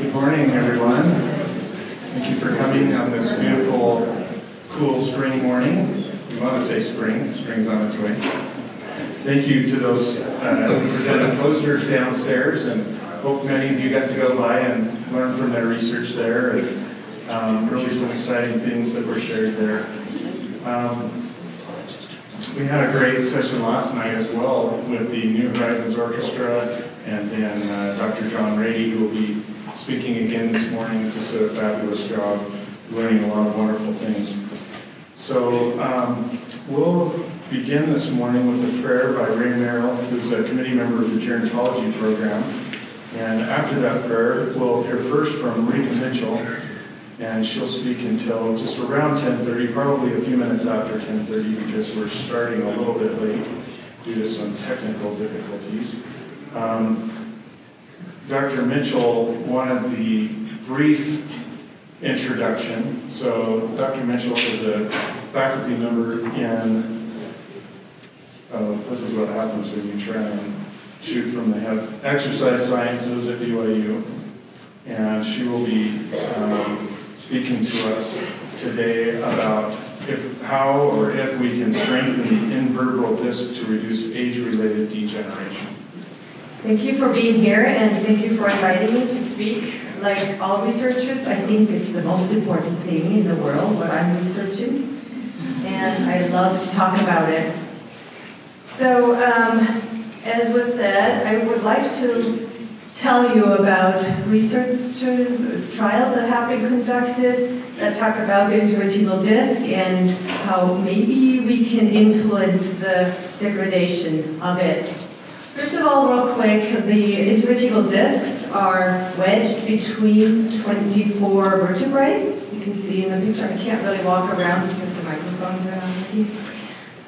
Good morning, everyone. Thank you for coming on this beautiful, cool spring morning. We want to say spring. Spring's on its way. Thank you to those who presented posters downstairs, and hope many of you got to go by and learn from their research there, and really some exciting things that were shared there. We had a great session last night as well with the New Horizons Orchestra, and then Dr. John Rady, who will be speaking again this morning, just did a fabulous job learning a lot of wonderful things. So we'll begin this morning with a prayer by Ray Merrill, who's a committee member of the Gerontology program. And after that prayer, we'll hear first from Rika Mitchell, and she'll speak until just around 10:30, probably a few minutes after 10:30, because we're starting a little bit late due to some technical difficulties. Dr. Mitchell wanted the brief introduction. So Dr. Mitchell is a faculty member in, this is what happens when you try and shoot from the hip, exercise sciences at BYU. And she will be speaking to us today about how or if we can strengthen the invertebral disc to reduce age-related degeneration. Thank you for being here, and thank you for inviting me to speak. Like all researchers, I think it's the most important thing in the world, what I'm researching, and I love to talk about it. So, as was said, I would like to tell you about research trials that have been conducted that talk about the intervertebral disc and how maybe we can influence the degradation of it. First of all, real quick, the intervertebral discs are wedged between 24 vertebrae. As you can see in the picture, I can't really walk around because the microphones are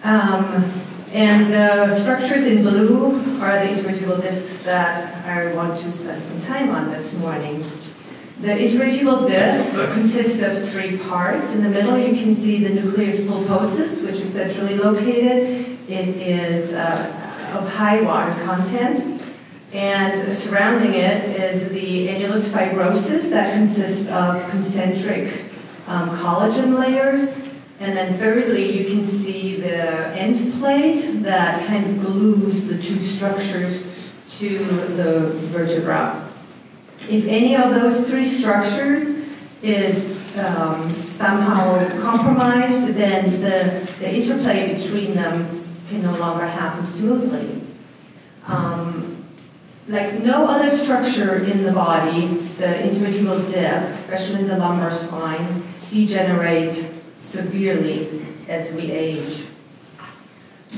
on. And the structures in blue are the intervertebral discs that I want to spend some time on this morning. The intervertebral discs consist of three parts. In the middle, you can see the nucleus pulposus, which is centrally located. It is of high water content, and surrounding it is the annulus fibrosus that consists of concentric collagen layers, and then thirdly you can see the end plate that kind of glues the two structures to the vertebra. If any of those three structures is somehow compromised, then the interplay between them can no longer happen smoothly. Like no other structure in the body, the intervertebral disc, especially the lumbar spine, degenerate severely as we age.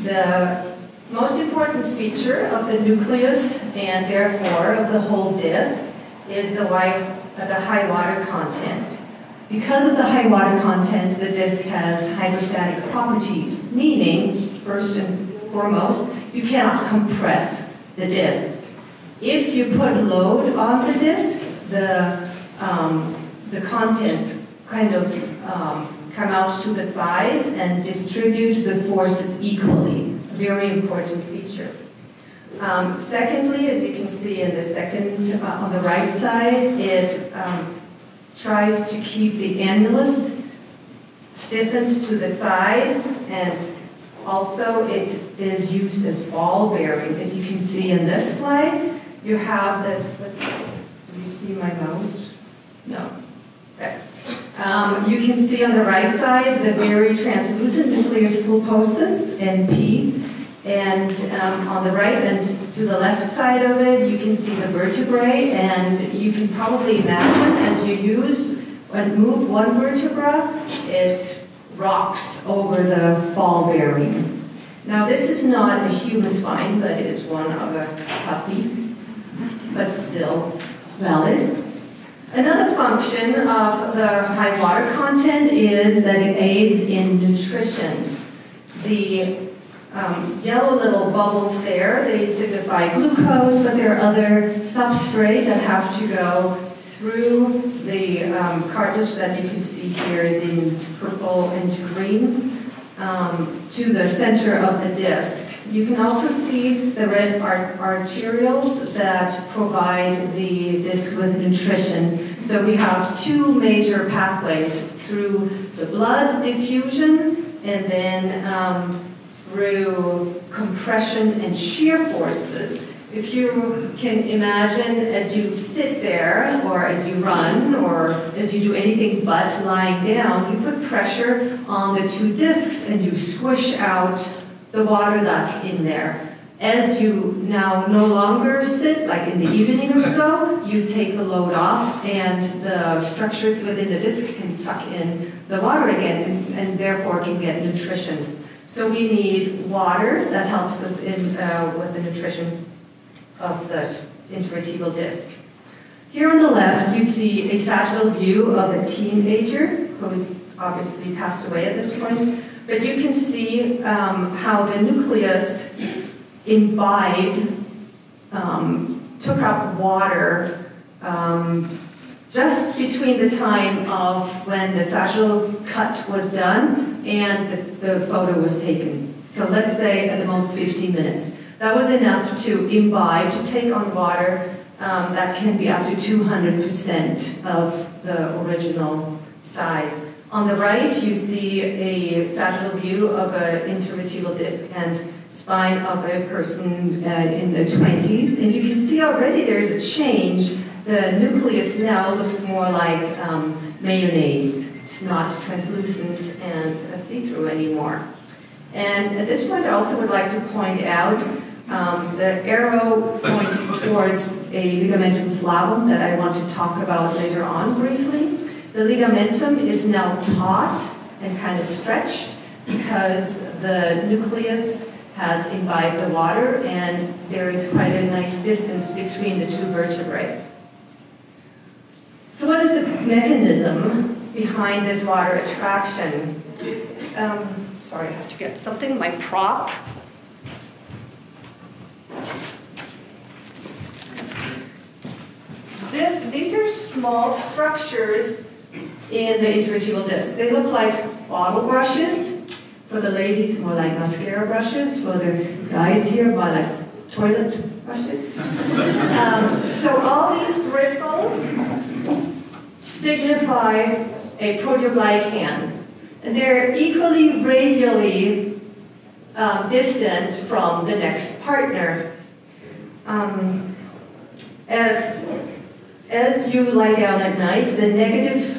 The most important feature of the nucleus, and therefore of the whole disc, is the high water content. Because of the high water content, the disc has hydrostatic properties, meaning, first and foremost, you cannot compress the disc. If you put load on the disc, the contents kind of come out to the sides and distribute the forces equally. A very important feature. Secondly, as you can see in the second, on the right side, it tries to keep the annulus stiffened to the side, and also it is used as ball bearing. As you can see in this slide, you have this, do you see my mouse? No. Okay. You can see on the right side the very translucent nucleus pulposus, NP, and on the right and to the left side of it, you can see the vertebrae, and you can probably imagine as you use and move one vertebra, it rocks over the ball bearing. Now this is not a human spine, but it is one of a puppy, but still valid. Another function of the high water content is that it aids in nutrition. The yellow little bubbles there, they signify glucose, but there are other substrate that have to go through the cartilage that you can see here is in purple and green. to the center of the disc. You can also see the red arterioles that provide the disc with nutrition. So we have two major pathways through the blood diffusion and then through compression and shear forces. If you can imagine as you sit there or as you run or as you do anything but lying down, you put pressure on the two discs and you squish out the water that's in there. As you now no longer sit, like in the evening or so, you take the load off and the structures within the disc can suck in the water again and therefore can get nutrition. So we need water that helps us with the nutrition of the intervertebral disc. Here on the left, you see a sagittal view of a teenager who's obviously passed away at this point, but you can see how the nucleus imbibed, took up water just between the time of when the sagittal cut was done and the photo was taken. So let's say at the most 15 minutes. That was enough to imbibe, to take on water that can be up to 200% of the original size. On the right, you see a sagittal view of an intervertebral disc and spine of a person in the 20s. And you can see already there's a change. The nucleus now looks more like mayonnaise. It's not translucent and see-through anymore. And at this point, I also would like to point out the arrow points towards a ligamentum flavum that I want to talk about later on briefly. The ligamentum is now taut and kind of stretched because the nucleus has imbibed the water and there is quite a nice distance between the two vertebrae. So what is the mechanism behind this water attraction? Sorry, I have to get something, my prop. These are small structures in the intervertebral disc. They look like bottle brushes. For the ladies, more like mascara brushes. For the guys here, more like toilet brushes. So all these bristles signify a proteoglycan. And they're equally radially distant from the next partner. As you lie down at night, the negative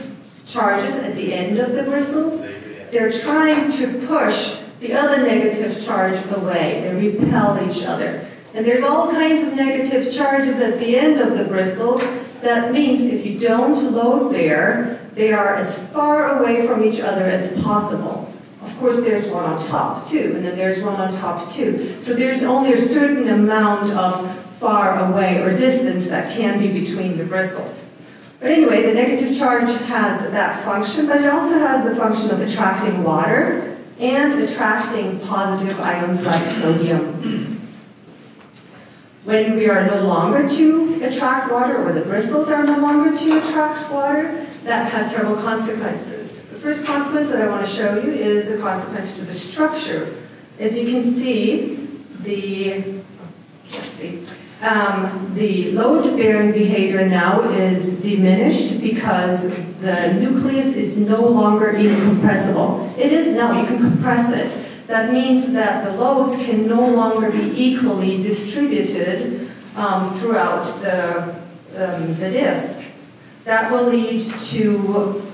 charges at the end of the bristles, they're trying to push the other negative charge away. They repel each other. And there's all kinds of negative charges at the end of the bristles. That means if you don't load bear, they are as far away from each other as possible. Of course, there's one on top too, and then there's one on top too. So there's only a certain amount of far away or distance that can be between the bristles. But anyway, the negative charge has that function, but it also has the function of attracting water and attracting positive ions like sodium. When we are no longer to attract water, or the bristles are no longer to attract water, that has several consequences. The first consequence that I want to show you is the consequence to the structure. As you can see, the load-bearing behavior now is diminished because the nucleus is no longer incompressible. It is now, you can compress it. That means that the loads can no longer be equally distributed throughout the disc. That will lead to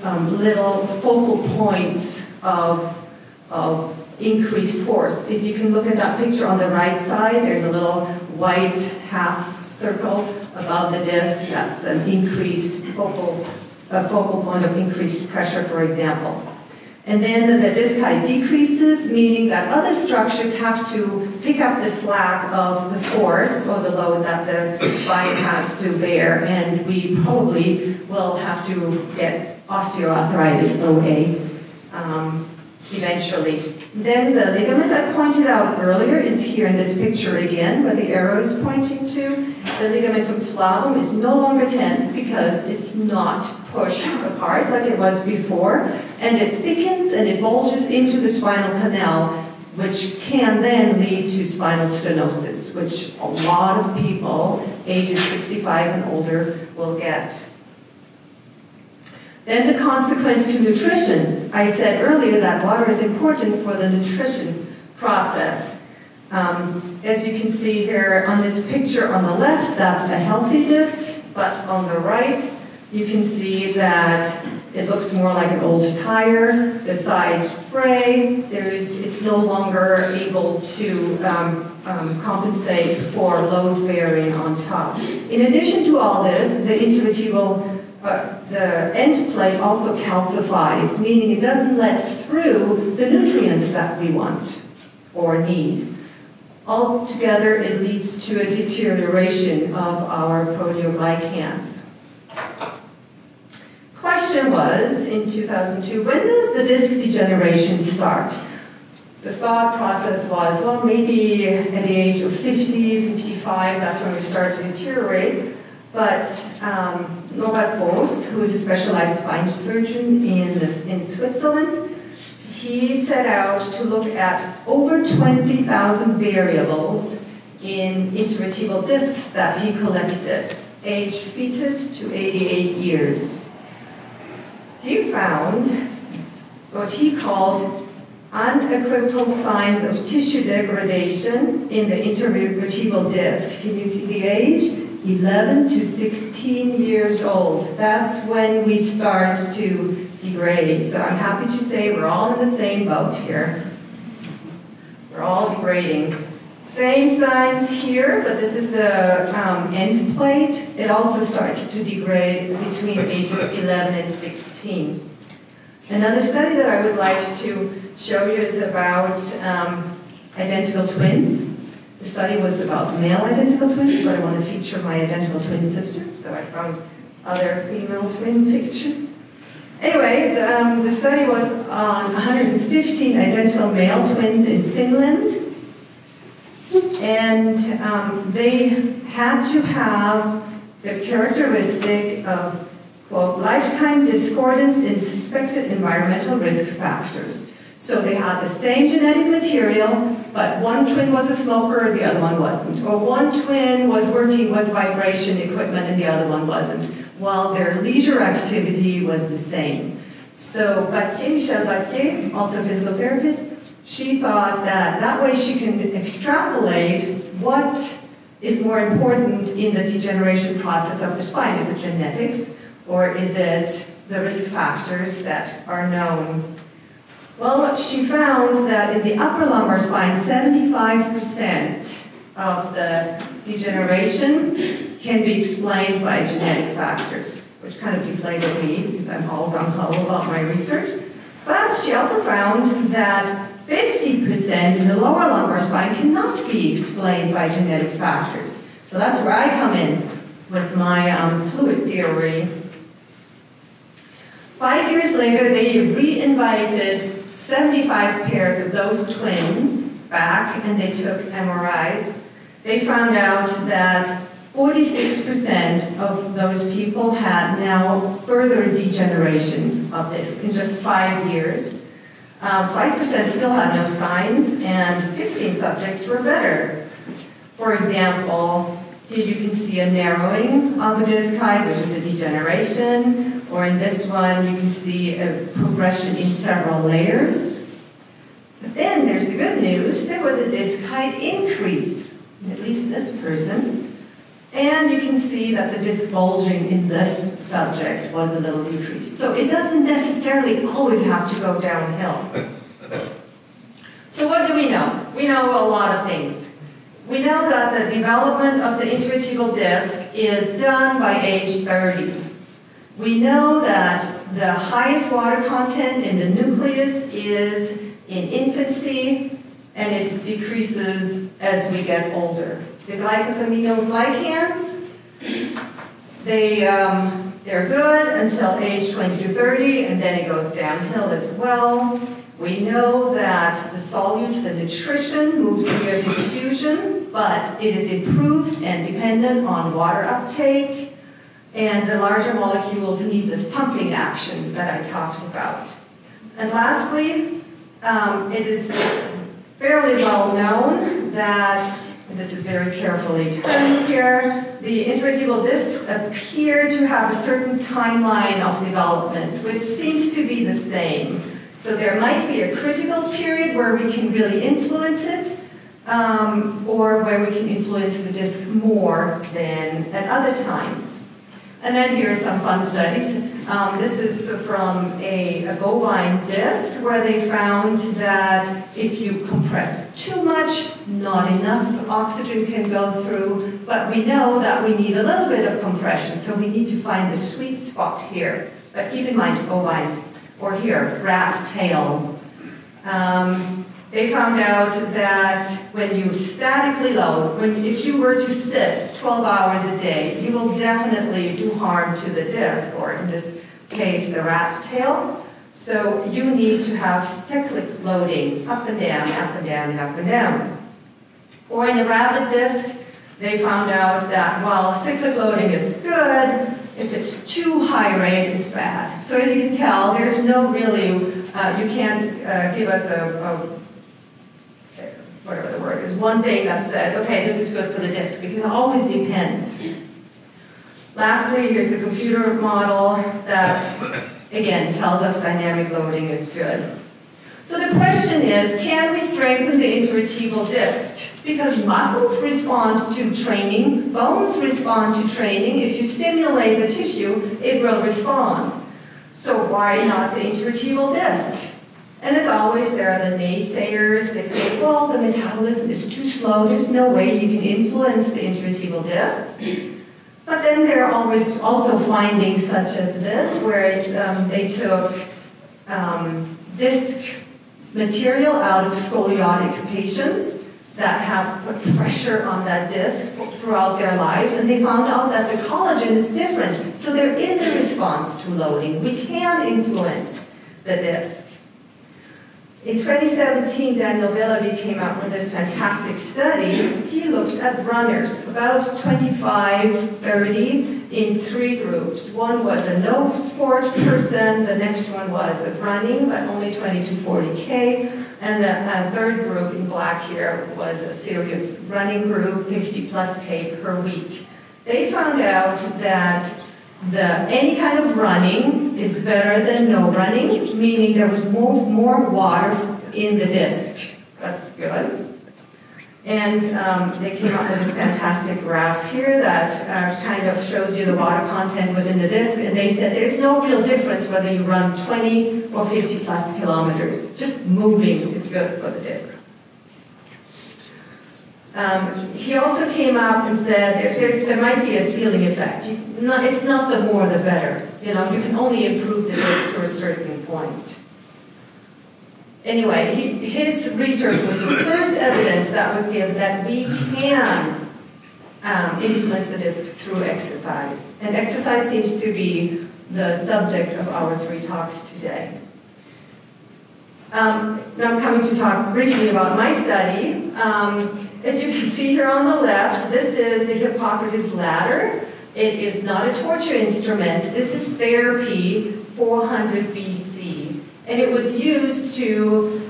little focal points of increased force. If you can look at that picture on the right side, there's a little white half circle above the disc. That's an increased focal point of increased pressure, for example. And then the disc height decreases, meaning that other structures have to pick up the slack of the force or the load that the spine has to bear, and we probably will have to get osteoarthritis, OA. eventually. Then the ligament I pointed out earlier is here in this picture again, where the arrow is pointing to. The ligamentum flavum is no longer tense because it's not pushed apart like it was before, and it thickens and it bulges into the spinal canal, which can then lead to spinal stenosis, which a lot of people ages 65 and older will get. Then the consequence to nutrition. I said earlier that water is important for the nutrition process. As you can see here on this picture on the left, that's a healthy disc, but on the right, you can see that it looks more like an old tire. The sides fray. It's no longer able to compensate for load bearing on top. In addition to all this, the intervertebral the end plate also calcifies, meaning it doesn't let through the nutrients that we want or need. Altogether, it leads to a deterioration of our proteoglycans. Question was, in 2002, when does the disc degeneration start? The thought process was, well, maybe at the age of 50, 55, that's when we start to deteriorate. But Norbert Boos, who is a specialized spine surgeon in Switzerland, he set out to look at over 20,000 variables in intervertebral discs that he collected, age fetus to 88 years. He found what he called unequivocal signs of tissue degradation in the intervertebral disc. Can you see the age? 11 to 16 years old. That's when we start to degrade. So I'm happy to say we're all in the same boat here. We're all degrading. Same signs here, but this is the end plate. It also starts to degrade between ages 11 and 16. Another study that I would like to show you is about identical twins. The study was about male identical twins, but I want to feature my identical twin sister, so I found other female twin pictures. Anyway, the study was on 115 identical male twins in Finland, and they had to have the characteristic of, quote, lifetime discordance in suspected environmental risk factors. So they had the same genetic material, but one twin was a smoker, the other one wasn't. Or one twin was working with vibration equipment and the other one wasn't, while their leisure activity was the same. So Michelle Battier, also a physical therapist, she thought that that way she can extrapolate what is more important in the degeneration process of the spine. Is it genetics, or is it the risk factors that are known? Well, she found that in the upper lumbar spine, 75% of the degeneration can be explained by genetic factors, which kind of deflated me because I'm all gung-ho about my research. But she also found that 50% in the lower lumbar spine cannot be explained by genetic factors. So that's where I come in with my fluid theory. 5 years later, they re-invited 75 pairs of those twins back, and they took MRIs. They found out that 46% of those people had now further degeneration of this in just 5 years. 5% still had no signs, and 15 subjects were better. For example, here you can see a narrowing of a disc height, which is a degeneration, or in this one you can see a progression in several layers. But then there's the good news, there was a disc height increase, at least in this person, and you can see that the disc bulging in this subject was a little decreased. So it doesn't necessarily always have to go downhill. So what do we know? We know a lot of things. We know that the development of the intervertebral disc is done by age 30. We know that the highest water content in the nucleus is in infancy, and it decreases as we get older. The glycosaminoglycans, they're good until age 20 to 30, and then it goes downhill as well. We know that the solutes, the nutrition, moves via diffusion, but it is improved and dependent on water uptake, and the larger molecules need this pumping action that I talked about. And lastly, it is fairly well known that, and this is very carefully termed here, the intervertebral discs appear to have a certain timeline of development, which seems to be the same. So there might be a critical period where we can really influence it, or where we can influence the disc more than at other times. And then here are some fun studies. This is from a bovine disc where they found that if you compress too much, not enough oxygen can go through, but we know that we need a little bit of compression, so we need to find the sweet spot here. But keep in mind, bovine, or here, rat tail. They found out that when you statically load, if you were to sit 12 hours a day, you will definitely do harm to the disc, or in this case, the rat tail. So you need to have cyclic loading, up and down, up and down, and up and down. Or in a rabbit disc, they found out that while cyclic loading is good, if it's too high rate, it's bad. So as you can tell, there's no really, you can't give us whatever the word is, one thing that says, okay, this is good for the disc, because it always depends. Lastly, here's the computer model that, again, tells us dynamic loading is good. So the question is, can we strengthen the intervertebral disc? Because muscles respond to training, bones respond to training. If you stimulate the tissue, it will respond. So why not the intervertebral disc? And as always, there are the naysayers. They say, well, the metabolism is too slow. There's no way you can influence the intervertebral disc. But then there are always also findings such as this, where they took disc material out of scoliotic patients that have put pressure on that disc throughout their lives, and they found out that the collagen is different. So there is a response to loading. We can influence the disc. In 2017, Daniel Willoughby came out with this fantastic study. He looked at runners, about 25, 30, in 3 groups. One was a no sport person, the next one was of running, but only 20 to 40K, and the third group in black here was a serious running group, 50 plus K per week. They found out that any kind of running is better than no running, meaning there was more water in the disc. That's good. And they came up with this fantastic graph here that kind of shows you the water content within the disc, and they said there's no real difference whether you run 20 or 50 plus kilometers. Just moving is good for the disc. He also came up and said there might be a ceiling effect. It's not the more the better. You know, you can only improve the disc to a certain point. Anyway, his research was the first evidence that was given that we can influence the disc through exercise. And exercise seems to be the subject of our 3 talks today. Now I'm coming to talk briefly about my study. As you can see here on the left, this is the Hippocrates ladder. It is not a torture instrument. This is therapy 400 BC. And it was used to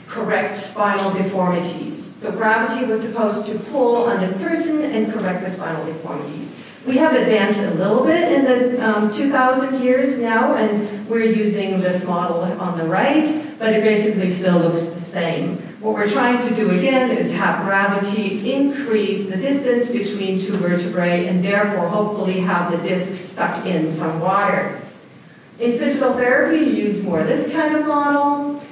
correct spinal deformities. So gravity was supposed to pull on this person and correct the spinal deformities. We have advanced a little bit in the 2,000 years now, and we're using this model on the right, but it basically still looks the same. What we're trying to do again is have gravity increase the distance between 2 vertebrae and therefore hopefully have the disc suck in some water. In physical therapy, you use more this kind of model,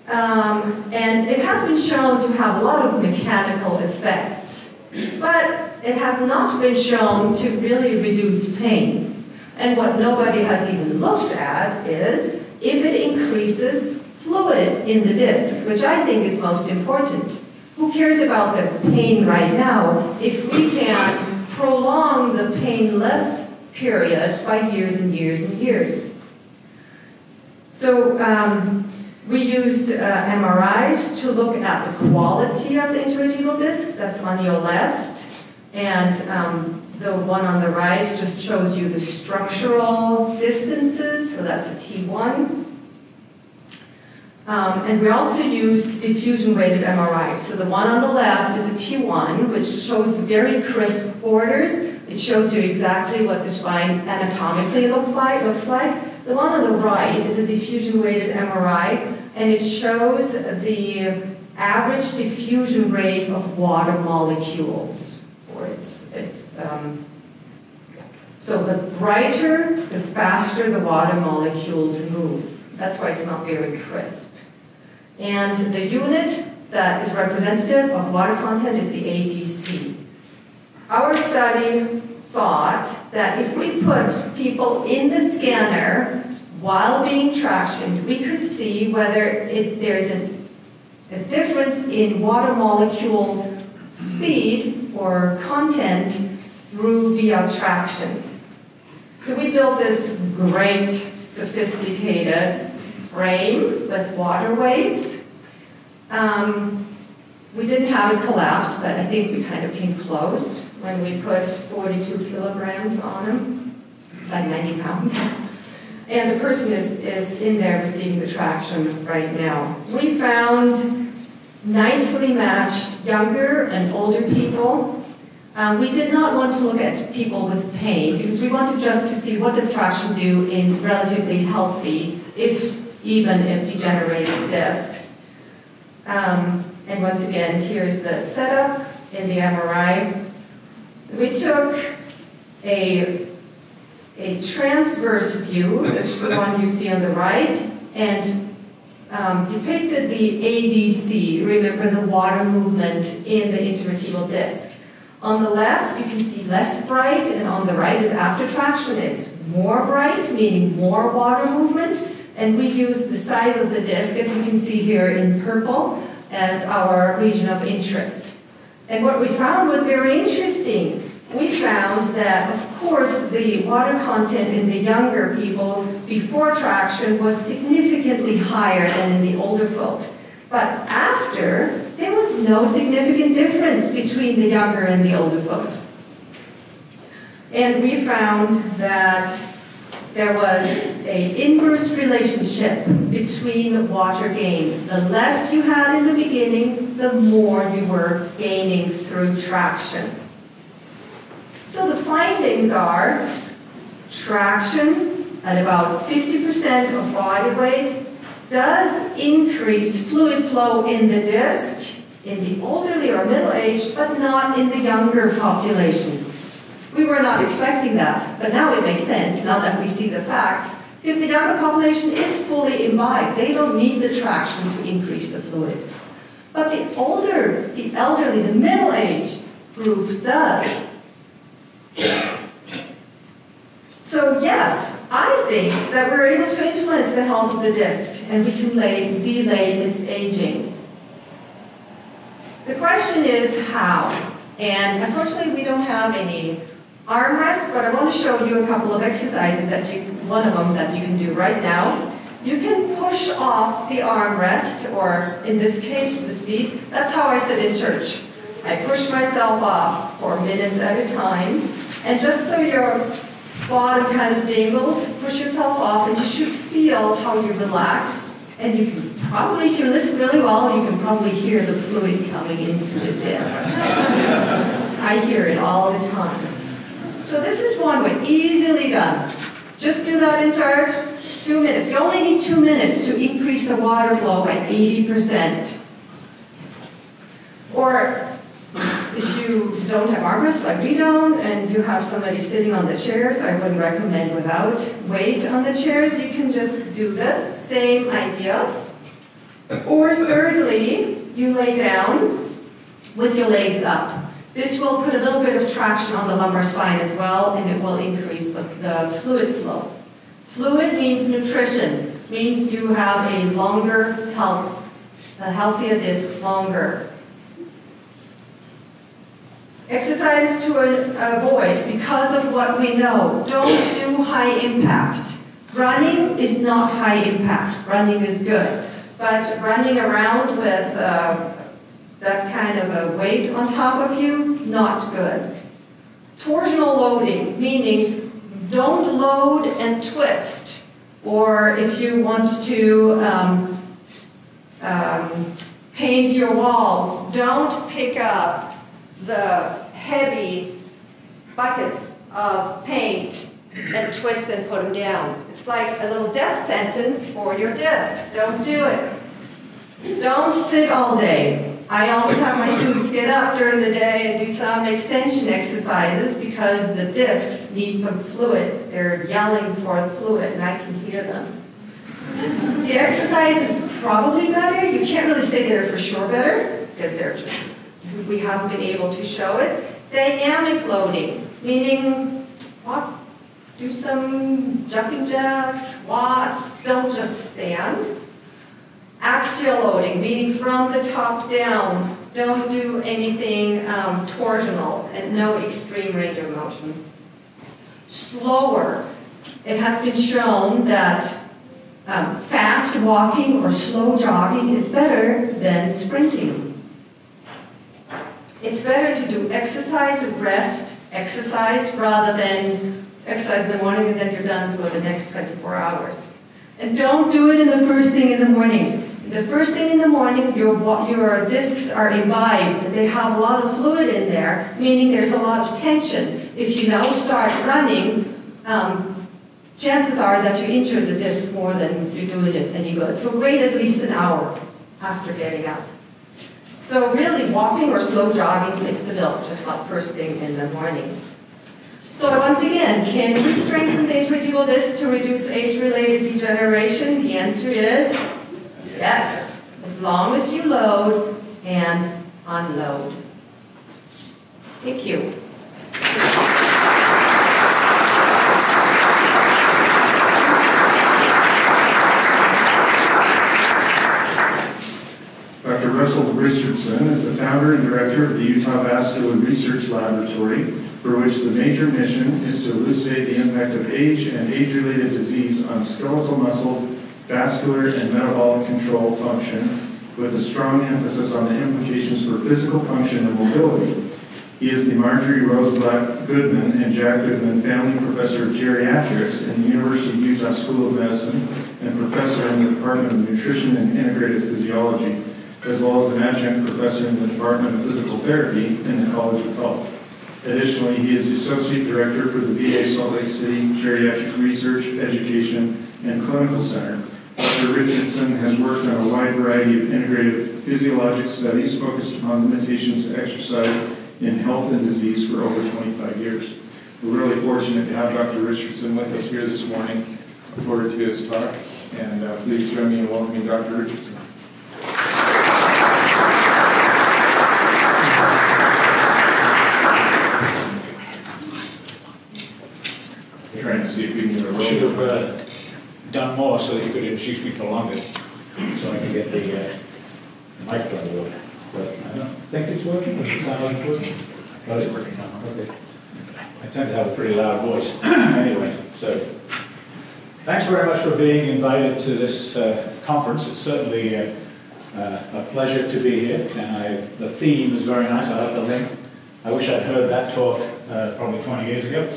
and it has been shown to have a lot of mechanical effects, but it has not been shown to really reduce pain. And what nobody has even looked at is if it increases fluid in the disc, which I think is most important. Who cares about the pain right now if we can prolong the painless period by years and years and years? So We used MRIs to look at the quality of the intervertebral disc. That's on your left. And the one on the right just shows you the structural distances. So that's a T1. And we also use diffusion-weighted MRI. So the one on the left is a T1, which shows very crisp borders. It shows you exactly what the spine anatomically looks like. The one on the right is a diffusion-weighted MRI, and it shows the average diffusion rate of water molecules. So the brighter, the faster the water molecules move. That's why it's not very crisp. And the unit that is representative of water content is the ADC. Our study thought that if we put people in the scanner while being tractioned, we could see whether there's a difference in water molecule speed or content via traction. So we built this great, sophisticated frame with water weights. We didn't have it collapse, but I think we kind of came close when we put 42 kilograms on him. It's like 90 pounds. And the person is in there receiving the traction right now. We found nicely matched younger and older people. We did not want to look at people with pain because we wanted just to see what does traction do in relatively healthy, even if degenerated discs. And once again, here's the setup in the MRI. We took a transverse view, that's the one you see on the right, and depicted the ADC, remember the water movement in the intervertebral disc. On the left, you can see less bright, and on the right is after traction. It's more bright, meaning more water movement, and we use the size of the disc, as you can see here in purple, as our region of interest. And what we found was very interesting. We found that, of course, the water content in the younger people before traction was significantly higher than in the older folks. But after, there was no significant difference between the younger and the older folks. And we found that there was an inverse relationship between water gain. The less you had in the beginning, the more you were gaining through traction. So the findings are traction at about 50% of body weight does increase fluid flow in the disc in the elderly or middle-aged, but not in the younger population. We were not expecting that, but now it makes sense, now that we see the facts, because the younger population is fully imbibed. They don't need the traction to increase the fluid. But the older, the elderly, the middle-aged group does. So yes, I think that we're able to influence the health of the disc, and we can delay its aging. The question is how? And unfortunately, we don't have any armrests, but I want to show you a couple of exercises one of them that you can do right now. You can push off the armrest, or in this case, the seat. That's how I sit in church. I push myself off for minutes at a time, and just so your bottom kind of dangles, push yourself off, and you should feel how you relax. And you can probably, if you listen really well, you can probably hear the fluid coming into the disc. I hear it all the time. So this is one way, easily done. Just do that in church, 2 minutes. You only need 2 minutes to increase the water flow by 80%. Or if you don't have armrests like we don't, and you have somebody sitting on the chairs, I wouldn't recommend without weight on the chairs. You can just do this, same idea. Or thirdly, you lay down with your legs up. This will put a little bit of traction on the lumbar spine as well, and it will increase the fluid flow. Fluid means nutrition, means you have a longer health, a healthier disc longer. Exercises to avoid because of what we know. Don't do high impact. Running is not high impact. Running is good. but running around with that kind of a weight on top of you, not good. Torsional loading, meaning don't load and twist. Or if you want to paint your walls, don't pick up the heavy buckets of paint and twist and put them down. It's like a little death sentence for your discs. Don't do it. Don't sit all day. I always have my students get up during the day and do some extension exercises because the discs need some fluid. They're yelling for fluid and I can hear them. The exercise is probably better. You can't really say they're for sure better because we haven't been able to show it. Dynamic loading, meaning what? Do some jumping jacks, squats, don't just stand. Axial loading, meaning from the top down. Don't do anything torsional and no extreme range of motion. Slower. It has been shown that fast walking or slow jogging is better than sprinting. It's better to do exercise, rest, exercise, rather than exercise in the morning and then you're done for the next 24 hours. And don't do it in the first thing in the morning. The first thing in the morning, your discs are imbibed. They have a lot of fluid in there, meaning there's a lot of tension. If you now start running, chances are that you injure the disc more than you're doing it any good. So wait at least an hour after getting up. So really, walking or slow jogging fits the bill, just not first thing in the morning. So once again, can we strengthen the intervertebral disc to reduce age-related degeneration? The answer is yes, as long as you load and unload. Thank you. Dr. Russell Richardson is the founder and director of the Utah Vascular Research Laboratory, for which the major mission is to elucidate the impact of age and age-related disease on skeletal muscle, vascular, and metabolic control function, with a strong emphasis on the implications for physical function and mobility. He is the Marjorie Rosenblatt Goodman and Jack Goodman Family Professor of Geriatrics in the University of Utah School of Medicine and professor in the Department of Nutrition and Integrative Physiology, as well as an adjunct professor in the Department of Physical Therapy in the College of Health. Additionally, he is the Associate Director for the VA Salt Lake City Geriatric Research, Education, and Clinical Center. Dr. Richardson has worked on a wide variety of integrative physiologic studies focused upon limitations to exercise in health and disease for over 25 years. We're really fortunate to have Dr. Richardson with us here this morning. Look forward to his talk, and please join me in welcoming Dr. Richardson. Trying to see if we can get a roll. Should have done more so that you could introduce me for longer, so I can get the microphone working. But I don't think it's working. Does it sound like it's working? Oh, it's working now. Okay. I tend to have a pretty loud voice. Anyway, so thanks very much for being invited to this conference. It's certainly a pleasure to be here. And the theme is very nice. I like the link. I wish I'd heard that talk probably 20 years ago,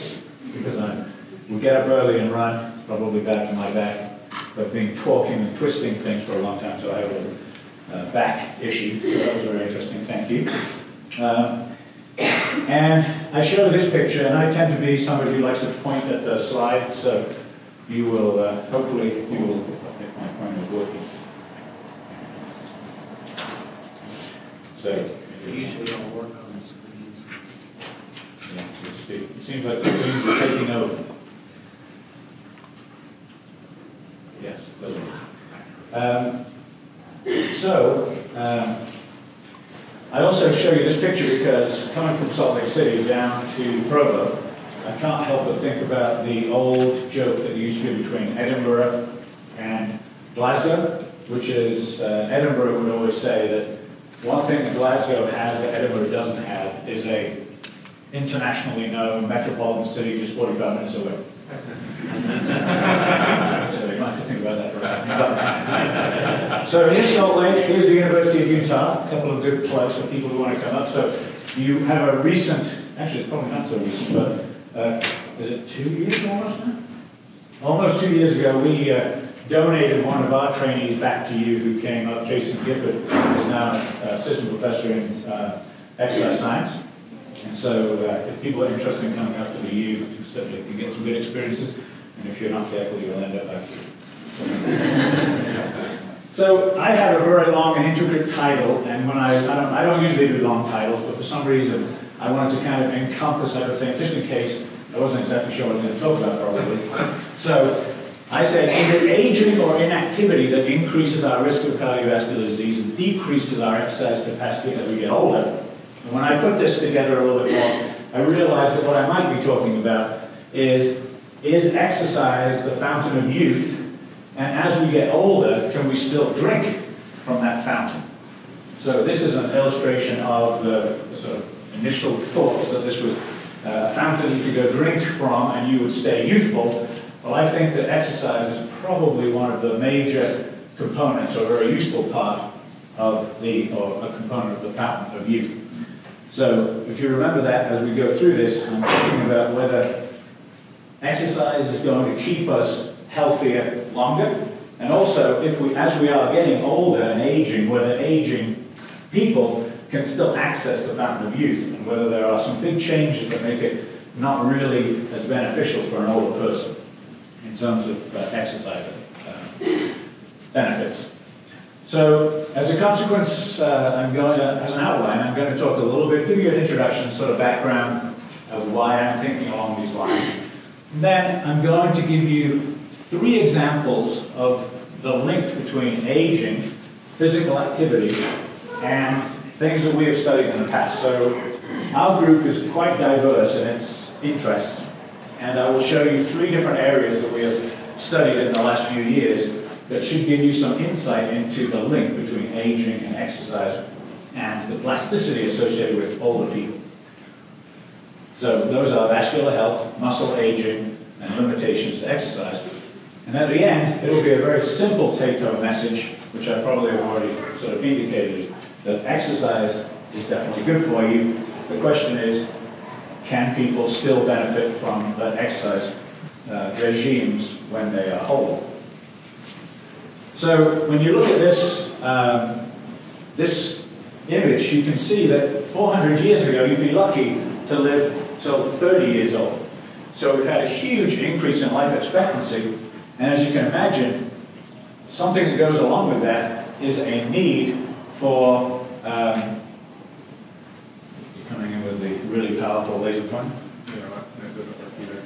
because I would get up early and run, probably bad for my back, but been talking and twisting things for a long time, so I have a back issue. So that was very interesting. Thank you. And I show this picture, and I tend to be somebody who likes to point at the slide, so you will, hopefully, you will, if my pointer is working. So, They usually don't work on the screens. yeah, it seems like the screens are taking over. Yes, those are. I also show you this picture because coming from Salt Lake City down to Provo, I can't help but think about the old joke that used to be between Edinburgh and Glasgow, which is Edinburgh would always say that one thing that Glasgow has that Edinburgh doesn't have is a internationally known metropolitan city just 45 minutes away. So you might have to think about that for a second. So here's Salt Lake, here's the University of Utah, a couple of good plugs for people who want to come up. So you have a recent, actually it's probably not so recent, but is it 2 years almost now? Almost 2 years ago, we donated one of our trainees back to you who came up. Jason Gifford is now assistant professor in exercise science. And so if people are interested in coming up to the U, you certainly can get some good experiences. And if you're not careful, you'll end up back here. So I have a very long and intricate title, and when I don't usually do long titles, but for some reason I wanted to kind of encompass everything, just in case I wasn't exactly sure what I was going to talk about probably. So I said, is it aging or inactivity that increases our risk of cardiovascular disease and decreases our exercise capacity as we get older? And when I put this together a little bit more, I realized that what I might be talking about is exercise the fountain of youth? And as we get older, can we still drink from that fountain? So this is an illustration of the sort of initial thoughts that this was a fountain you could go drink from and you would stay youthful. Well, I think that exercise is probably one of the major components, or a very useful part of or a component of the fountain of youth. So if you remember that as we go through this, I'm talking about whether exercise is going to keep us healthier longer, and also if as we are getting older and aging, whether aging people can still access the fountain of youth, and whether there are some big changes that make it not really as beneficial for an older person in terms of exercise benefits. So as a consequence, as an outline, I'm going to talk a little bit, give you an introduction, sort of background of why I'm thinking along these lines. And then I'm going to give you 3 examples of the link between aging, physical activity, and things that we have studied in the past. So our group is quite diverse in its interests, and I will show you 3 different areas that we have studied in the last few years that should give you some insight into the link between aging and exercise and the plasticity associated with older people. So those are vascular health, muscle aging, and limitations to exercise. And at the end, it will be a very simple take-home message, which I probably have already sort of indicated, that exercise is definitely good for you. The question is, can people still benefit from the exercise regimes when they are older? So when you look at this, this image, you can see that 400 years ago, you'd be lucky to live till 30 years old. So we've had a huge increase in life expectancy. And as you can imagine, something that goes along with that is a need for, you're coming in with the really powerful laser pointer. You know what, that doesn't work either.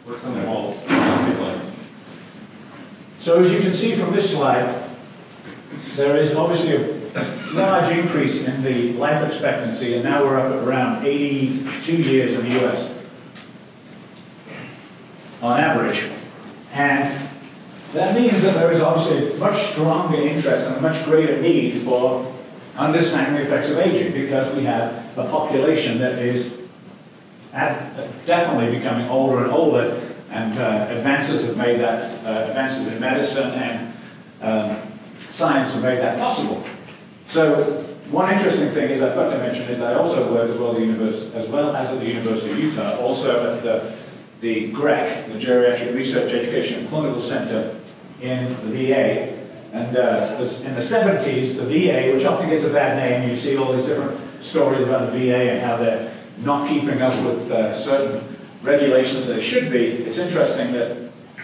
Works on the walls, slides. So as you can see from this slide, there is obviously a large increase in the life expectancy, and now we're up at around 82 years in the US on average. And that means that there is obviously a much stronger interest and a much greater need for understanding the effects of aging, because we have a population that is definitely becoming older and older, and advances have made that, advances in medicine and science have made that possible. So one interesting thing is, I forgot to mention, is that I also work as well as at the University of Utah, also at the GREC, the Geriatric Research, Education and Clinical Center in the VA. And in the 70s, the VA, which often gets a bad name, you see all these different stories about the VA and how they're not keeping up with certain regulations that they should be. It's interesting that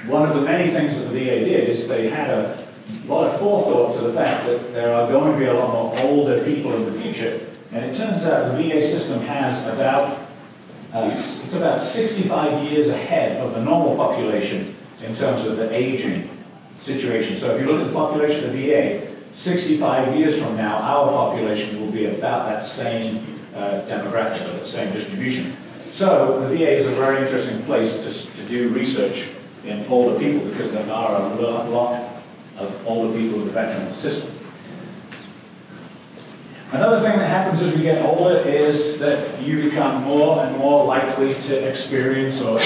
one of the many things that the VA did is they had a lot of forethought to the fact that there are going to be a lot more older people in the future. And it turns out the VA system has about it's about 65 years ahead of the normal population in terms of the aging situation. So if you look at the population of the VA, 65 years from now, our population will be about that same demographic, or the same distribution. So the VA is a very interesting place to do research in older people, because there are a lot of older people in the veteran system. Another thing that happens as we get older is that you become more and more likely to experience or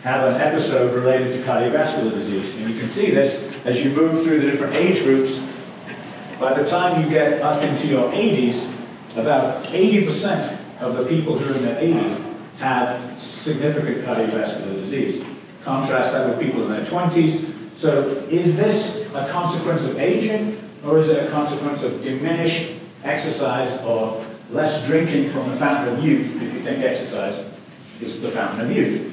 have an episode related to cardiovascular disease. And you can see this as you move through the different age groups. By the time you get up into your 80s, about 80% of the people who are in their 80s have significant cardiovascular disease. Contrast that with people in their 20s. So is this a consequence of aging, or is it a consequence of diminished exercise or less drinking from the fountain of youth, if you think exercise is the fountain of youth?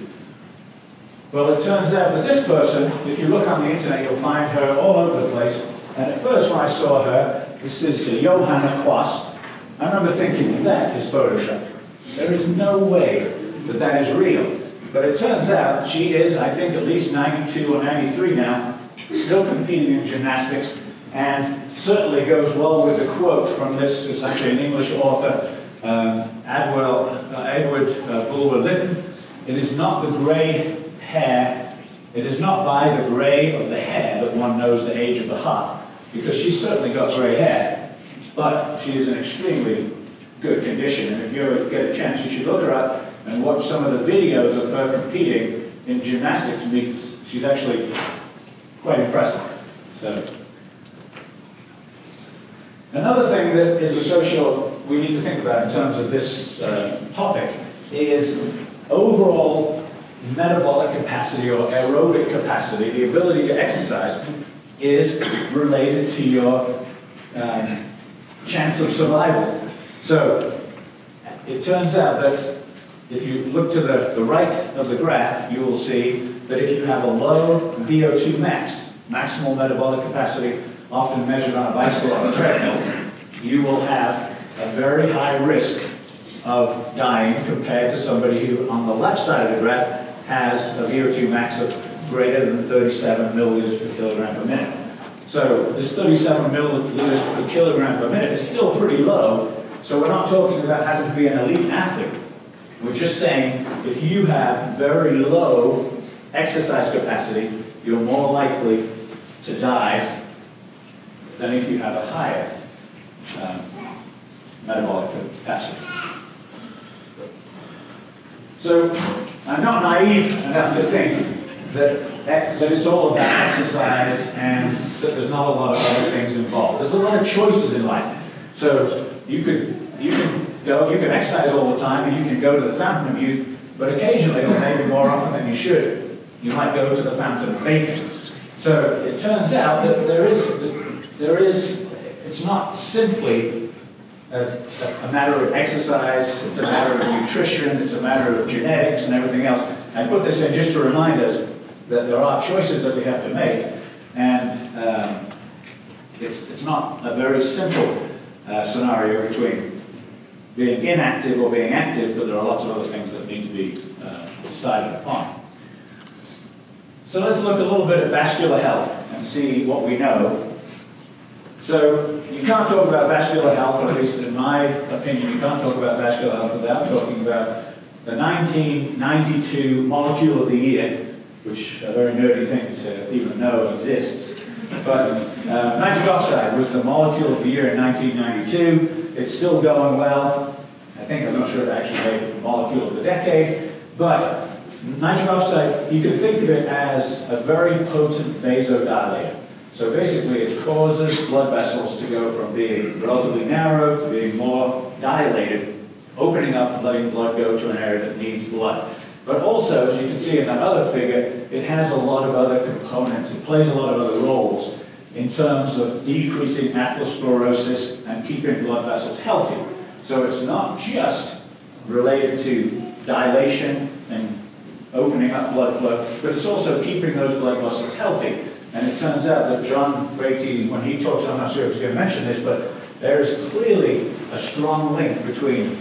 Well, it turns out that this person, if you look on the internet, you'll find her all over the place. And at first when I saw her, this is Johanna Quast, I remember thinking, that is Photoshop. There is no way that that is real. But it turns out she is, I think, at least 92 or 93 now, still competing in gymnastics, and certainly goes well with the quote from this, it's actually an English author, Edward Bulwer-Lytton. It is not the grey hair, it is not by the grey of the hair that one knows the age of the heart, because she's certainly got grey hair, but she is in extremely good condition, and if you ever get a chance, you should look her up and watch some of the videos of her competing in gymnastics meets. She's actually quite impressive. So, another thing that is associated, we need to think about in terms of this topic, is overall metabolic capacity or aerobic capacity, the ability to exercise, is related to your chance of survival. So, it turns out that if you look to the right of the graph, you will see that if you have a low VO2 max, maximal metabolic capacity, often measured on a bicycle or a treadmill, you will have a very high risk of dying compared to somebody who, on the left side of the graph, has a VO2 max of greater than 37 milliliters per kilogram per minute. So this 37 milliliters per kilogram per minute is still pretty low, so we're not talking about having to be an elite athlete. We're just saying if you have very low exercise capacity, you're more likely to die than if you have a higher metabolic capacity. So I'm not naive enough to think that it's all about exercise and that there's not a lot of other things involved. There's a lot of choices in life. So you can exercise all the time and you can go to the fountain of youth, but occasionally, or maybe more often than you should, you might go to the fountain of bacon. So it turns out that it's not simply a matter of exercise, it's a matter of nutrition, it's a matter of genetics and everything else. I put this in just to remind us that there are choices that we have to make, and it's not a very simple scenario between being inactive or being active, but there are lots of other things that need to be decided upon. So let's look a little bit at vascular health and see what we know. So you can't talk about vascular health, or at least in my opinion, you can't talk about vascular health without talking about the 1992 molecule of the year, which a very nerdy thing to even know exists. But nitric oxide was the molecule of the year in 1992. It's still going well. I'm not sure it actually made the molecule of the decade. But nitric oxide, you can think of it as a very potent vasodilator. So basically it causes blood vessels to go from being relatively narrow to being more dilated, opening up and letting blood go to an area that needs blood. But also, as you can see in that other figure, it has a lot of other components. It plays a lot of other roles in terms of decreasing atherosclerosis and keeping blood vessels healthy. So it's not just related to dilation and opening up blood flow, but it's also keeping those blood vessels healthy. And it turns out that John Beatty, when he talks, I'm not sure if he's going to mention this, but there is clearly a strong link between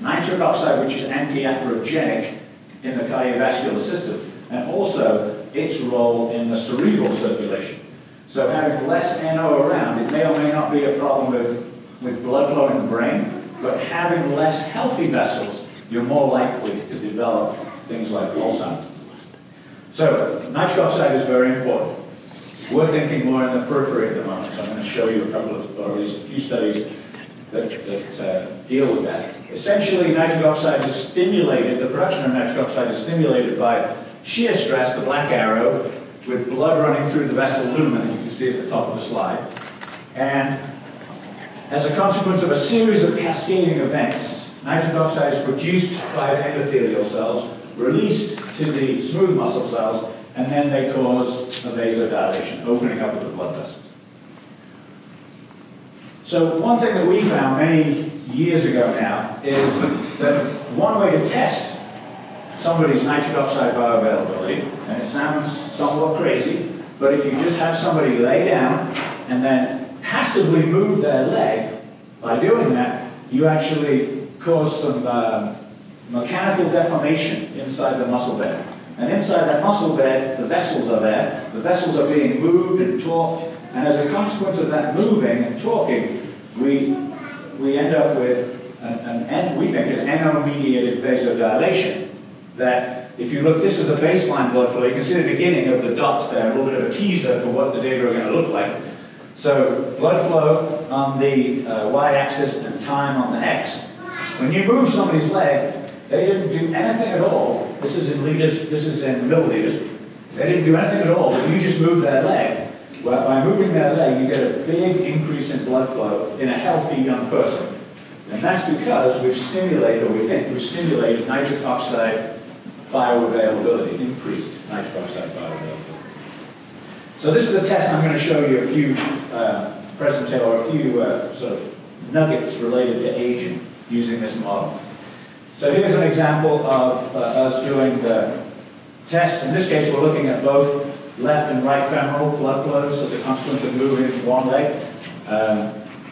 nitric oxide, which is anti-atherogenic in the cardiovascular system, and also its role in the cerebral circulation. So having less NO around, it may or may not be a problem with blood flow in the brain, but having less healthy vessels, you're more likely to develop things like Alzheimer's. So nitric oxide is very important. We're thinking more in the periphery at the moment, so I'm going to show you a couple of, or at least a few studies that deal with that. Essentially, nitric oxide is stimulated, the production of nitric oxide is stimulated by shear stress, the black arrow, with blood running through the vessel lumen, you can see at the top of the slide. And as a consequence of a series of cascading events, nitric oxide is produced by the endothelial cells, released to the smooth muscle cells, and then they cause a vasodilation, opening up of the blood vessels. So one thing that we found many years ago now is that one way to test somebody's nitric oxide bioavailability, and it sounds somewhat crazy, but if you just have somebody lay down and then passively move their leg, by doing that, you actually cause some mechanical deformation inside the muscle bed. And inside that muscle bed, the vessels are there. The vessels are being moved and torqued, and as a consequence of that moving and torquing, we end up with we think an NO-mediated vasodilation. That if you look, this is a baseline blood flow. You can see the beginning of the dots there, a little bit of a teaser for what the data are going to look like. So blood flow on the y-axis and time on the x. When you move somebody's leg, they didn't do anything at all. This is in liters, this is in milliliters. They didn't do anything at all, but you just move their leg. Well, by moving their leg, you get a big increase in blood flow in a healthy young person. And that's because we've stimulated, or we think we've stimulated nitric oxide bioavailability, increased nitric oxide bioavailability. So this is a test. I'm going to show you a few sort of nuggets related to aging using this model. So here's an example of us doing the test. In this case, we're looking at both left and right femoral blood flows as a consequence of moving one leg.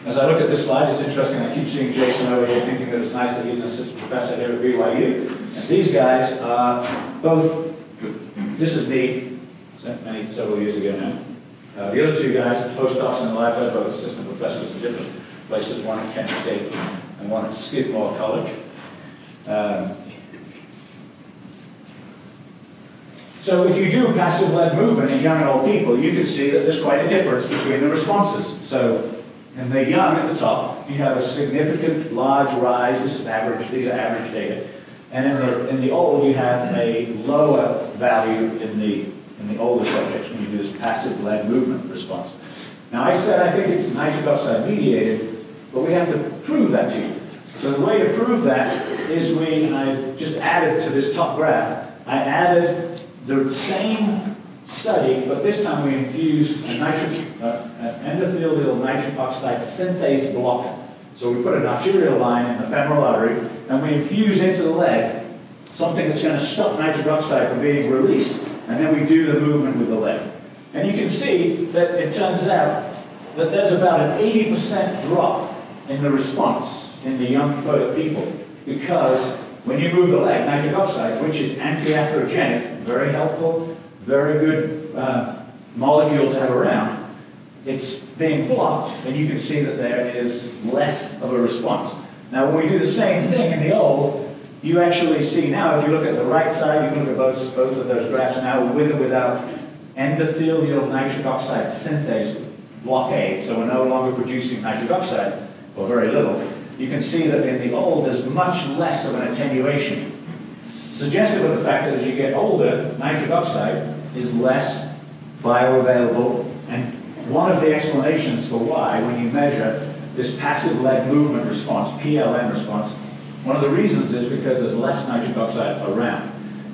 As I look at this slide, it's interesting. I keep seeing Jason over here thinking that it's nice that he's an assistant professor here at BYU. And these guys are both, this is me, several years ago now. The other two guys are postdocs in the lab. They're both assistant professors in different places, one at Kent State and one at Skidmore College. So if you do passive leg movement in young and old people, you can see that there's quite a difference between the responses. So in the young at the top, you have a significant large rise. This is average, these are average data. And in the old, you have a lower value in the older subjects when you do this passive leg movement response. Now I said I think it's nitric oxide mediated, but we have to prove that to you. So the way to prove that is I just added to this top graph, I added the same study, but this time we infused an endothelial nitric oxide synthase block. So we put an arterial line in the femoral artery, and we infuse into the leg something that's going to stop nitric oxide from being released, and then we do the movement with the leg. And you can see that it turns out that there's about an 80% drop in the response in the young people, because when you move the leg, nitric oxide, which is anti-atherogenic, very helpful, very good molecule to have around, it's being blocked, and you can see that there is less of a response. Now, when we do the same thing in the old, you actually see now, if you look at the right side, you can look at both of those graphs now, with or without endothelial nitric oxide synthase blockade, so we're no longer producing nitric oxide, or very little. You can see that in the old, there's much less of an attenuation, suggestive of the fact that as you get older, nitric oxide is less bioavailable, and one of the explanations for why, when you measure this passive leg movement response, PLN response, one of the reasons is because there's less nitric oxide around.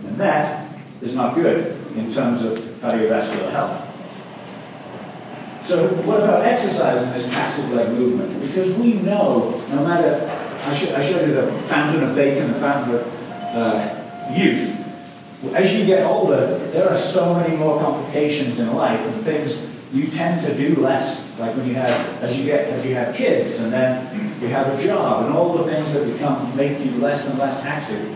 And that is not good in terms of cardiovascular health. So what about exercising this passive leg movement? Because we know, no matter, I showed you the fountain of Bacon, the fountain of youth. As you get older, there are so many more complications in life and things you tend to do less, like when you have, as you have kids, and then you have a job, and all the things that make you less and less active.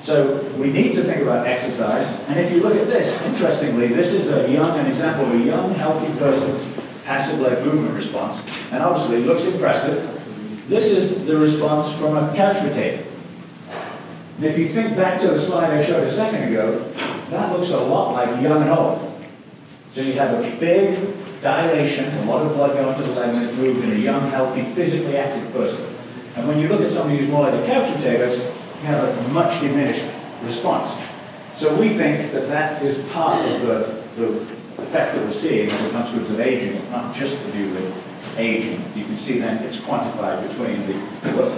So we need to think about exercise, and if you look at this, interestingly, this is an example of a young, healthy person's passive leg movement response, and obviously looks impressive. This is the response from a couch potato. And if you think back to the slide I showed a second ago, that looks a lot like young and old. So you have a big dilation, a lot of blood going to the leg when it's moved in a young, healthy, physically active person. And when you look at somebody who's more like a couch potato, you have a much diminished response. So we think that that is part of the effect that we're seeing as a consequence of aging. It's not just to do with aging. You can see then it's quantified between the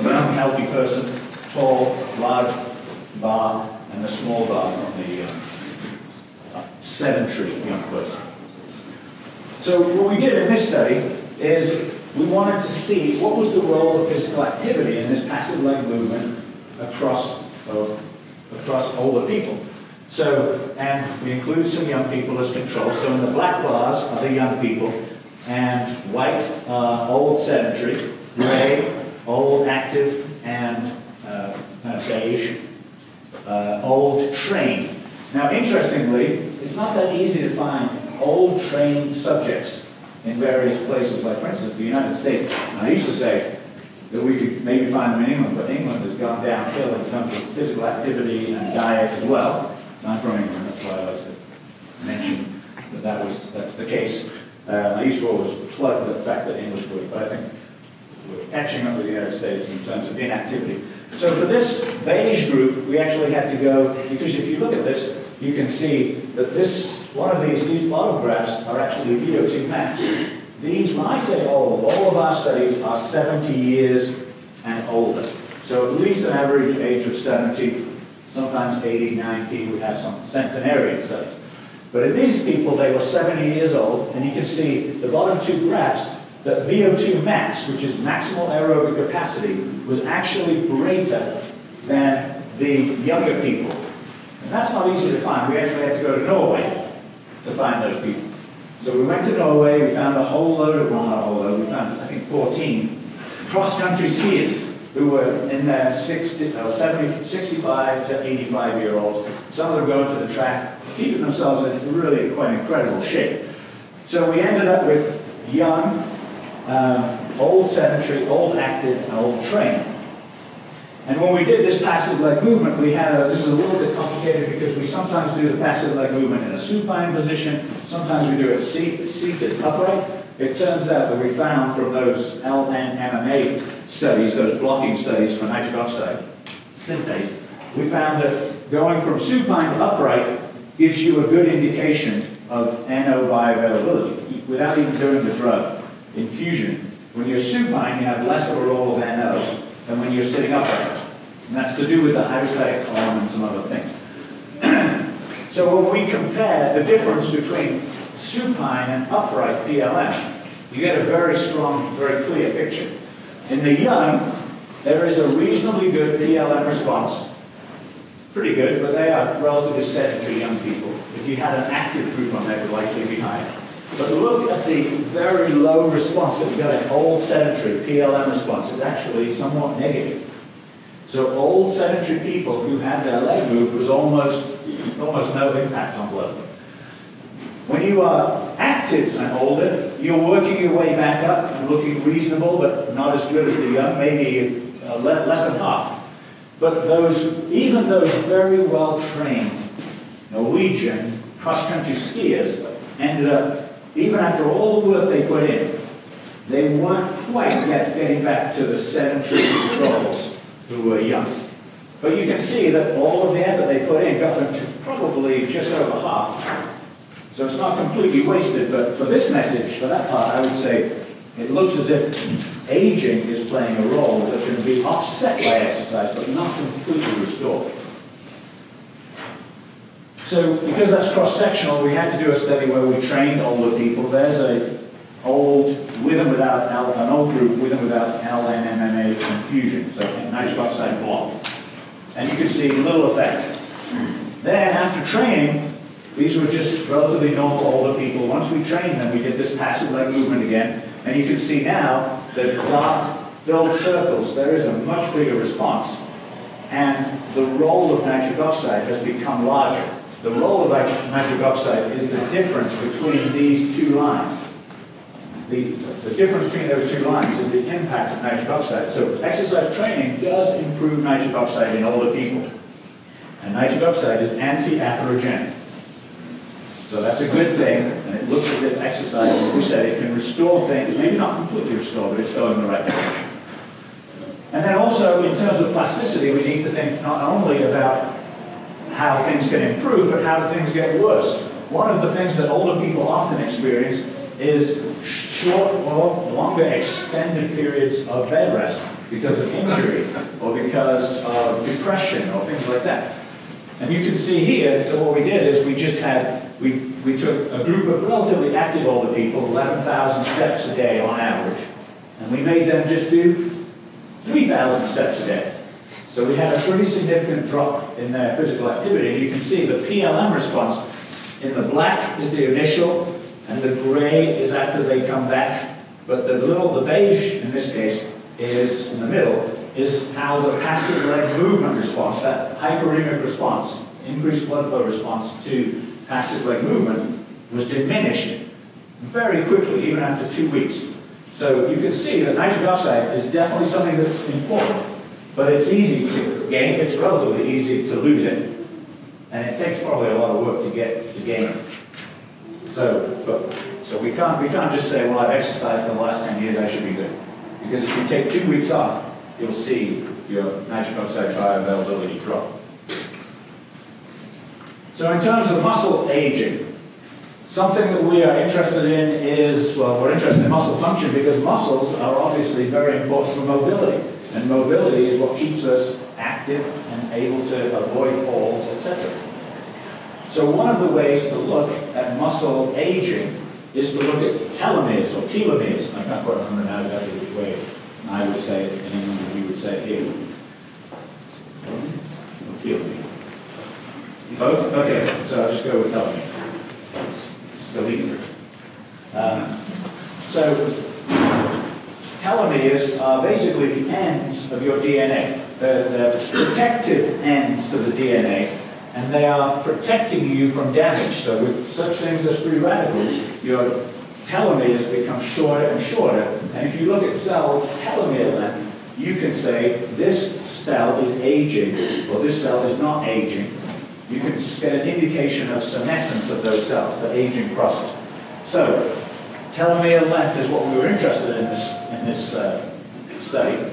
young, healthy person, tall, large bar, and the small bar from the sedentary young person. So what we did in this study is we wanted to see what was the role of physical activity in this passive leg movement across older people. So, and we included some young people as control. So in the black bars are the young people, and white are old sedentary, gray, old active, and beige, old trained. Now interestingly, it's not that easy to find old trained subjects in various places, like for instance the United States. And I used to say that we could maybe find them in England, but England has gone downhill in terms of physical activity and diet as well. I'm from England, that's why I like to mention that that's the case. I used to always plug the fact that English would, but I think we're catching up with the United States in terms of inactivity. So for this beige group, we actually had to go, because if you look at this, you can see that one of these bottom graphs are actually VO2 max. These, when I say old, all of our studies are 70 years and older. So at least an average age of 70, sometimes 80, 90, we have some centenarian studies. But in these people, they were 70 years old, and you can see the bottom two graphs that VO2 max, which is maximal aerobic capacity, was actually greater than the younger people. And that's not easy to find. We actually had to go to Norway to find those people. So we went to Norway, we found a whole load of, well not a whole load, we found I think 14 cross-country skiers who were in their 65 to 85-year-olds. Some of them going to the track, keeping themselves in really quite incredible shape. So we ended up with young, old sedentary, old active, and old trained. And when we did this passive leg movement, we had this is a little bit complicated because we sometimes do the passive leg movement in a supine position, sometimes we do it seated upright. It turns out that we found from those LNMMA studies, those blocking studies for nitric oxide synthase, we found that going from supine to upright gives you a good indication of NO bioavailability without even doing the drug infusion. When you're supine, you have less of a role of NO than when you're sitting upright. And that's to do with the hydrostatic column and some other things. So when we compare the difference between supine and upright PLM, you get a very strong, very clear picture. In the young, there is a reasonably good PLM response. Pretty good, but they are relatively sedentary young people. If you had an active group on there, it would likely be higher. But look at the very low response that we got in old sedentary PLM response. It's actually somewhat negative. So old sedentary people who had their leg moved was almost no impact on blood flow. When you are active and older, you're working your way back up and looking reasonable, but not as good as the young, maybe less than half. But even those very well-trained Norwegian cross-country skiers ended up, even after all the work they put in, they weren't quite yet getting back to the sedentary controls who were young. But you can see that all of the effort they put in got them to probably just over half. So it's not completely wasted, but for this message, for that part, I would say it looks as if aging is playing a role that can be offset by exercise, but not completely restored. So because that's cross-sectional, we had to do a study where we trained older people. There's an old with and without an old group with and without LNMMA infusion, so nitric oxide block. And you can see little effect. Then after training, these were just relatively normal older people. Once we trained them, we did this passive leg movement again, and you can see now the dark filled circles, there is a much bigger response. And the role of nitric oxide has become larger. The role of nitric oxide is the difference between these two lines. The difference between those two lines is the impact of nitric oxide. So exercise training does improve nitric oxide in older people. And nitric oxide is anti-atherogenic. So that's a good thing, and it looks as if exercise, as we said, it can restore things, maybe not completely restore, but it's going in the right direction. And then also, in terms of plasticity, we need to think not only about how things can improve, but how do things get worse. One of the things that older people often experience is short or longer extended periods of bed rest because of injury or because of depression or things like that. And you can see here that what we did is we just had, we took a group of relatively active older people, 11,000 steps a day on average, and we made them just do 3,000 steps a day. So we had a pretty significant drop in their physical activity, and you can see the PLM response in the black is the initial, and the gray is after they come back, but the beige in this case is in the middle, is how the passive leg movement response, that hyperemic response, increased blood flow response to passive leg movement, was diminished very quickly, even after 2 weeks. So you can see that nitric oxide is definitely something that's important, but it's easy to gain, it's relatively easy to lose it. And it takes probably a lot of work to gain it. So we can't just say, well, I've exercised for the last 10 years, I should be good. Because if you take 2 weeks off, you'll see your nitric oxide bioavailability drop. So in terms of muscle aging, something that we are interested in is, well, we're interested in muscle function because muscles are obviously very important for mobility. And mobility is what keeps us active and able to avoid falls, etc. So one of the ways to look at muscle aging is to look at telomeres or telomeres. I can't quite remember now exactly which way I would say it, and then we would say it here. Telomere. Both? Okay, so I'll just go with telomere. It's still easier. So telomeres are basically the ends of your DNA. They're protective ends to the DNA, and they are protecting you from damage. So with such things as free radicals, your telomeres become shorter and shorter. And if you look at cell telomere length, you can say this cell is aging, or this cell is not aging. You can get an indication of senescence of those cells, the aging process. So telomere length is what we were interested in this study.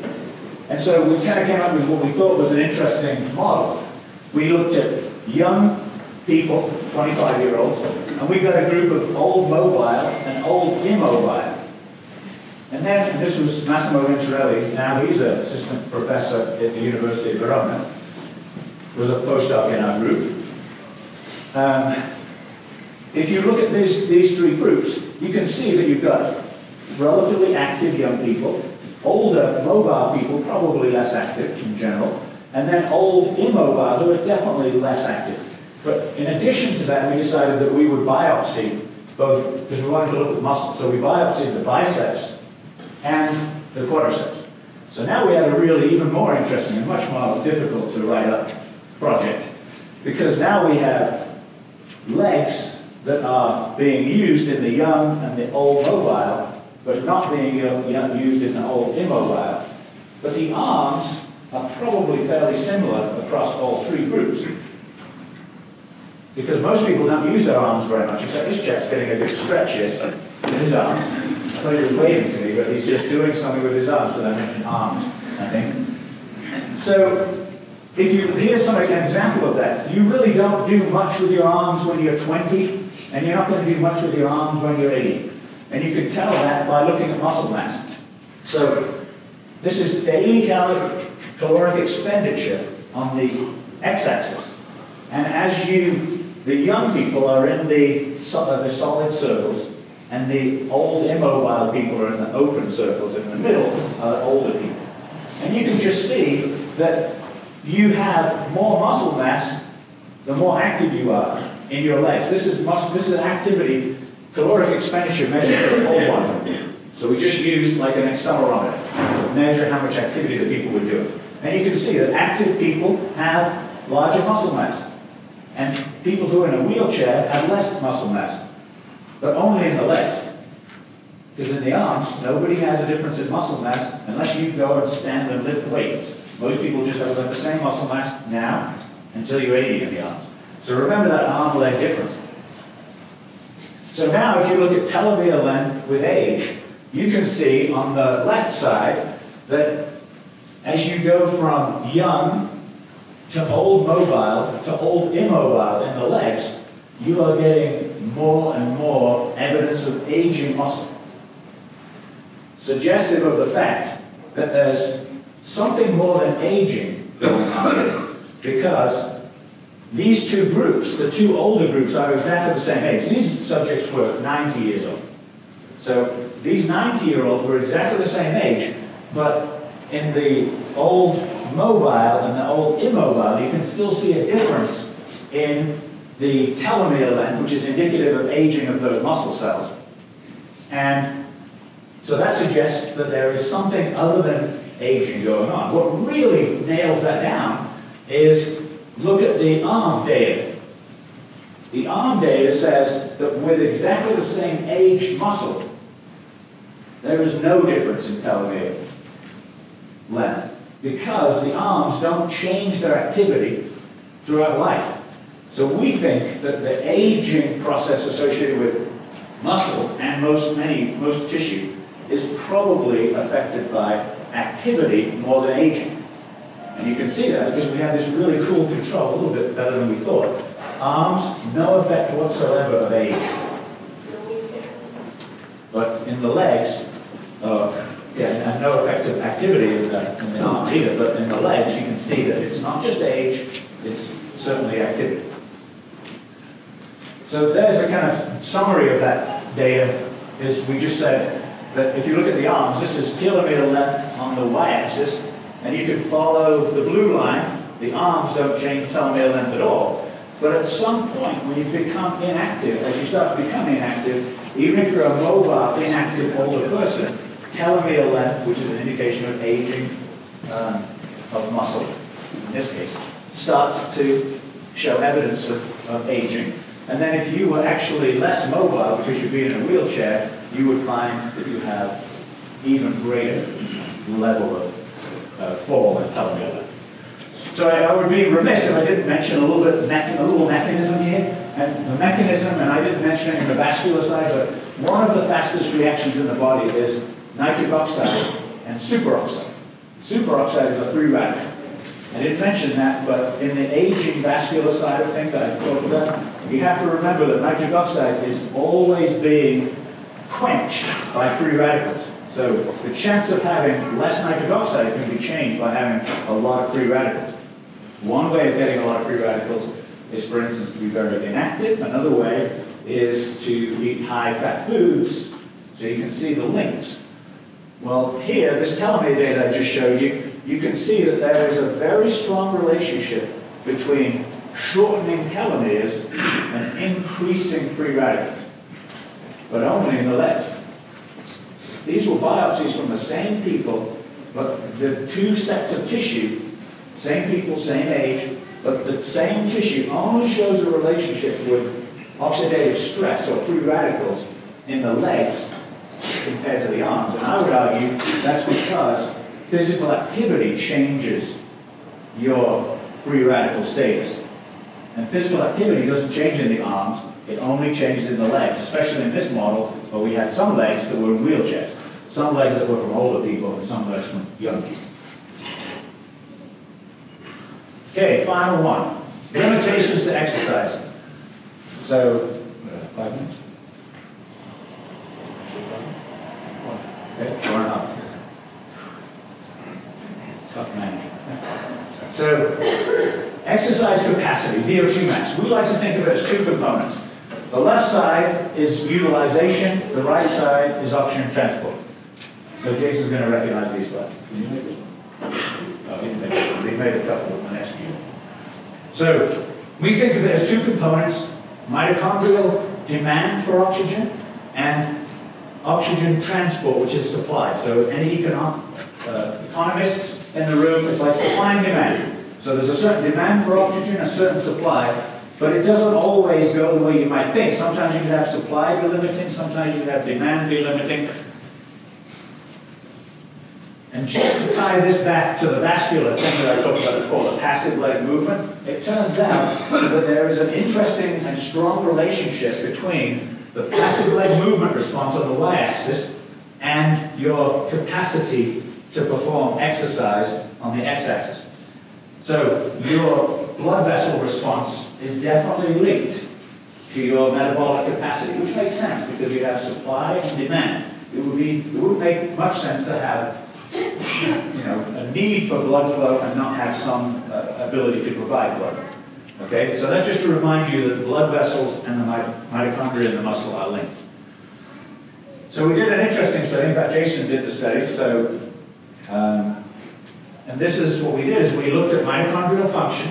And so we kind of came up with what we thought was an interesting model. We looked at young people, 25-year-olds, and we got a group of old mobile and old immobile. And then, this was Massimo Venturelli, now he's an assistant professor at the University of Verona, was a postdoc in our group. If you look at these three groups, you can see that you've got relatively active young people, older mobile people, probably less active in general, and then old immobile who are definitely less active. But in addition to that, we decided that we would biopsy both, because we wanted to look at muscles. So we biopsied the biceps and the quadriceps. So now we have a really even more interesting and much more difficult to write up project, because now we have legs that are being used in the young and the old mobile, but not being used in the old immobile. But the arms are probably fairly similar across all three groups, because most people don't use their arms very much, except this chap's getting a good stretch here in his arms. I thought he was waving to me, but he's just doing something with his arms, because I mentioned arms, I think. So, if you here's an example of that. You really don't do much with your arms when you're 20, and you're not going to do much with your arms when you're 80. And you can tell that by looking at muscle mass. So, this is daily caloric expenditure on the x-axis. And as the young people are in the solid circles, and the old immobile people are in the open circles, in the middle are the older people. And you can just see that you have more muscle mass the more active you are in your legs. This is an activity, caloric expenditure measured for the whole body. So we just used like an accelerometer to measure how much activity the people were doing. And you can see that active people have larger muscle mass. And people who are in a wheelchair have less muscle mass, but only in the legs. Because in the arms, nobody has a difference in muscle mass unless you go and stand and lift weights. Most people just have about the same muscle mass now until you're 80 in the arms. So remember that arm-leg difference. So now if you look at telomere length with age, you can see on the left side that as you go from young to old mobile to old immobile in the legs, you are getting more and more evidence of aging muscle, suggestive of the fact that there's something more than aging going on here, because these two groups, the two older groups, are exactly the same age. These subjects were 90 years old. So these 90-year-olds were exactly the same age, but in the old mobile and the old immobile, you can still see a difference in the telomere length, which is indicative of aging of those muscle cells. And so that suggests that there is something other than aging going on. What really nails that down is look at the arm data. The arm data says that with exactly the same aged muscle, there is no difference in telomere length, because the arms don't change their activity throughout life. So we think that the aging process associated with muscle and most tissue is probably affected by activity more than aging. And you can see that because we have this really cool control, a little bit better than we thought. Arms, no effect whatsoever of age. But in the legs, and no effect of activity in the arms either, but in the legs you can see that it's not just age, it's certainly activity. So there's a kind of summary of that data. Is we just said that if you look at the arms, this is telomere length on the y-axis, and you can follow the blue line. The arms don't change telomere length at all. But at some point, when you become inactive, as you start to become inactive, even if you're a mobile, inactive older person, telomere length, which is an indication of aging of muscle, in this case, starts to show evidence of aging. And then if you were actually less mobile because you'd be in a wheelchair, you would find that you have even greater level of fall in telomere length. So I would be remiss if I didn't mention a little mechanism here. And the mechanism, and I didn't mention it in the vascular side, but one of the fastest reactions in the body is nitric oxide and superoxide. Superoxide is a free radical. I didn't mention that, but in the aging vascular side of things that I talked about, you have to remember that nitric oxide is always being quenched by free radicals. So the chance of having less nitric oxide can be changed by having a lot of free radicals. One way of getting a lot of free radicals is, for instance, to be very inactive. Another way is to eat high-fat foods, so you can see the links. Well, here, this telomere data I just showed you, you can see that there is a very strong relationship between shortening telomeres and increasing free radicals, but only in the legs. These were biopsies from the same people, but the two sets of tissue, same people, same age, but the same tissue only shows a relationship with oxidative stress or free radicals in the legs compared to the arms. And I would argue that's because physical activity changes your free radical status. And physical activity doesn't change in the arms, it only changes in the legs, especially in this model where we had some legs that were in wheelchairs, some legs that were from older people, and some legs from young people. Okay, final one. Limitations to exercise. So, 5 minutes? Okay, 4.5. Tough management. So, exercise capacity, VO2 max. We like to think of it as two components. The left side is utilization, the right side is oxygen transport. So Jason's going to recognize these slides. Can you make this one? Oh, he made a couple of them next year. So, we think of it as two components, mitochondrial demand for oxygen and oxygen transport, which is supply. So any economists in the room, it's like supply and demand. So there's a certain demand for oxygen, a certain supply, but it doesn't always go the way you might think. Sometimes you can have supply be limiting, sometimes you can have demand be limiting. And just to tie this back to the vascular thing that I talked about before, the passive leg movement, it turns out that there is an interesting and strong relationship between the passive leg movement response on the y-axis and your capacity to perform exercise on the x-axis. So your blood vessel response is definitely linked to your metabolic capacity, which makes sense because you have supply and demand. It wouldn't make much sense to have a need for blood flow and not have some ability to provide blood. Okay, so that's just to remind you that the blood vessels and the mitochondria in the muscle are linked. So we did an interesting study. In fact, Jason did the study. So, and this is what we did: is we looked at mitochondrial function,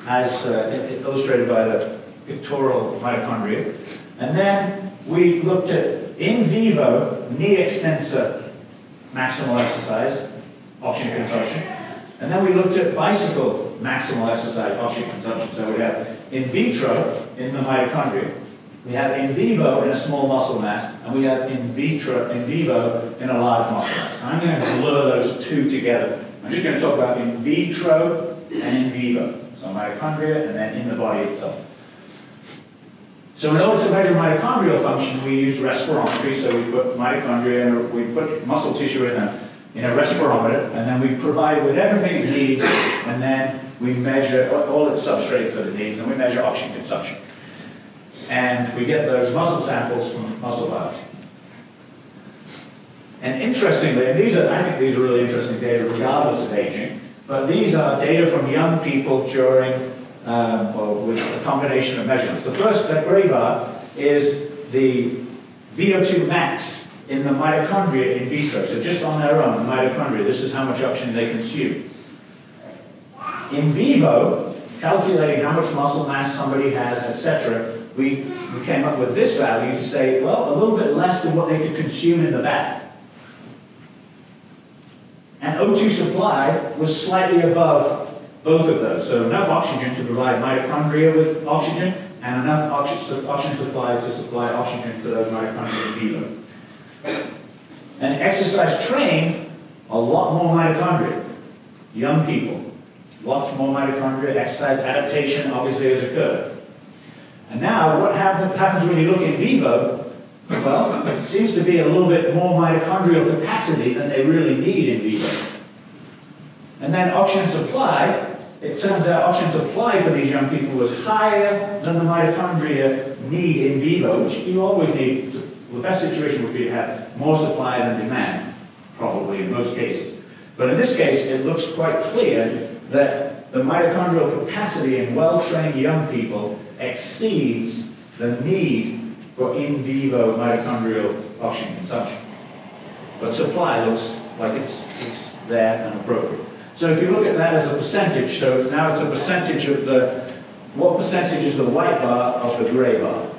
as illustrated by the pictorial mitochondria, and then we looked at in vivo knee extensor maximal exercise, oxygen consumption, and then we looked at bicycle maximal exercise, oxygen consumption. So we have in vitro in the mitochondria, we have in vivo in a small muscle mass, and we have in vivo in a large muscle mass. I'm going to blur those two together. I'm just going to talk about in vitro and in vivo. So mitochondria and then in the body itself. So in order to measure mitochondrial function, we use respirometry. So we put mitochondria, we put muscle tissue in a respirometer, and then we provide it with everything it needs, and then we measure all its substrates that it needs, and we measure oxygen consumption. And we get those muscle samples from muscle biopsy. And interestingly, and I think these are really interesting data regardless of aging, but these are data from young people during or with a combination of measurements. The first, that gray bar, is the VO2 max in the mitochondria in vitro. So just on their own, the mitochondria, this is how much oxygen they consume. In vivo, calculating how much muscle mass somebody has, etc., we came up with this value to say, well, a little bit less than what they could consume in the bath. And O2 supply was slightly above both of those. So enough oxygen to provide mitochondria with oxygen, and enough oxygen supply to supply oxygen to those mitochondria in vivo. And exercise trained, a lot more mitochondria. Young people, lots more mitochondria. Exercise adaptation obviously has occurred. And now what happens when you look in vivo? Well, it seems to be a little bit more mitochondrial capacity than they really need in vivo. And then oxygen supply, it turns out oxygen supply for these young people was higher than the mitochondria need in vivo, which you always need. The best situation would be to have more supply than demand, probably in most cases. But in this case, it looks quite clear that the mitochondrial capacity in well-trained young people exceeds the need for in vivo mitochondrial oxygen consumption. But supply looks like it's there and appropriate. So if you look at that as a percentage, so now it's a percentage of what percentage is the white bar of the gray bar?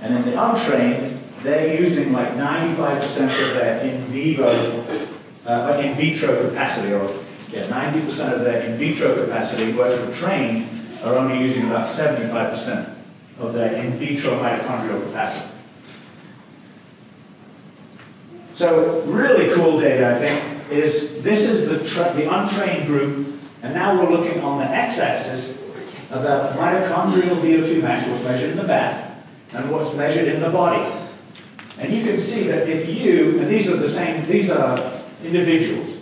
And in the untrained, they're using like 95% of their in vitro capacity, or 90% of their in vitro capacity, whereas the trained are only using about 75% of their in vitro mitochondrial capacity. So really cool data, I think, is this is the untrained group, and now we're looking on the x-axis about mitochondrial VO2 max, what's measured in the bath, and what's measured in the body. And you can see that if you, and these are individuals,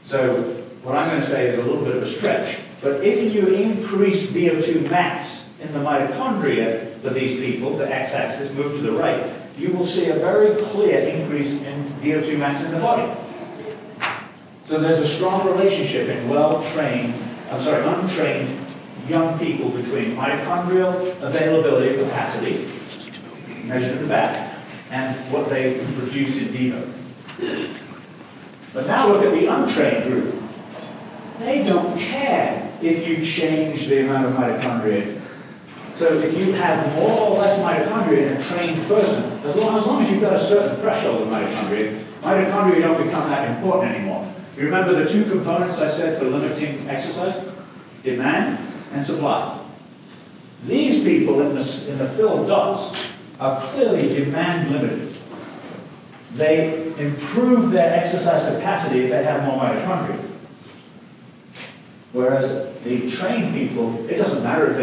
so what I'm going to say is a little bit of a stretch, but if you increase VO2 max in the mitochondria for these people, the x-axis, move to the right, you will see a very clear increase in VO2 max in the body. So there's a strong relationship in untrained young people between mitochondrial availability, capacity, measured in the back, and what they can produce in vivo. But now look at the untrained group. They don't care if you change the amount of mitochondria. So if you have more or less mitochondria in a trained person, as long as you've got a certain threshold of mitochondria don't become that important anymore. You remember the two components I said for limiting exercise? Demand and supply. These people in the filled dots are clearly demand limited. They improve their exercise capacity if they have more mitochondria. Whereas the trained people, it doesn't matter if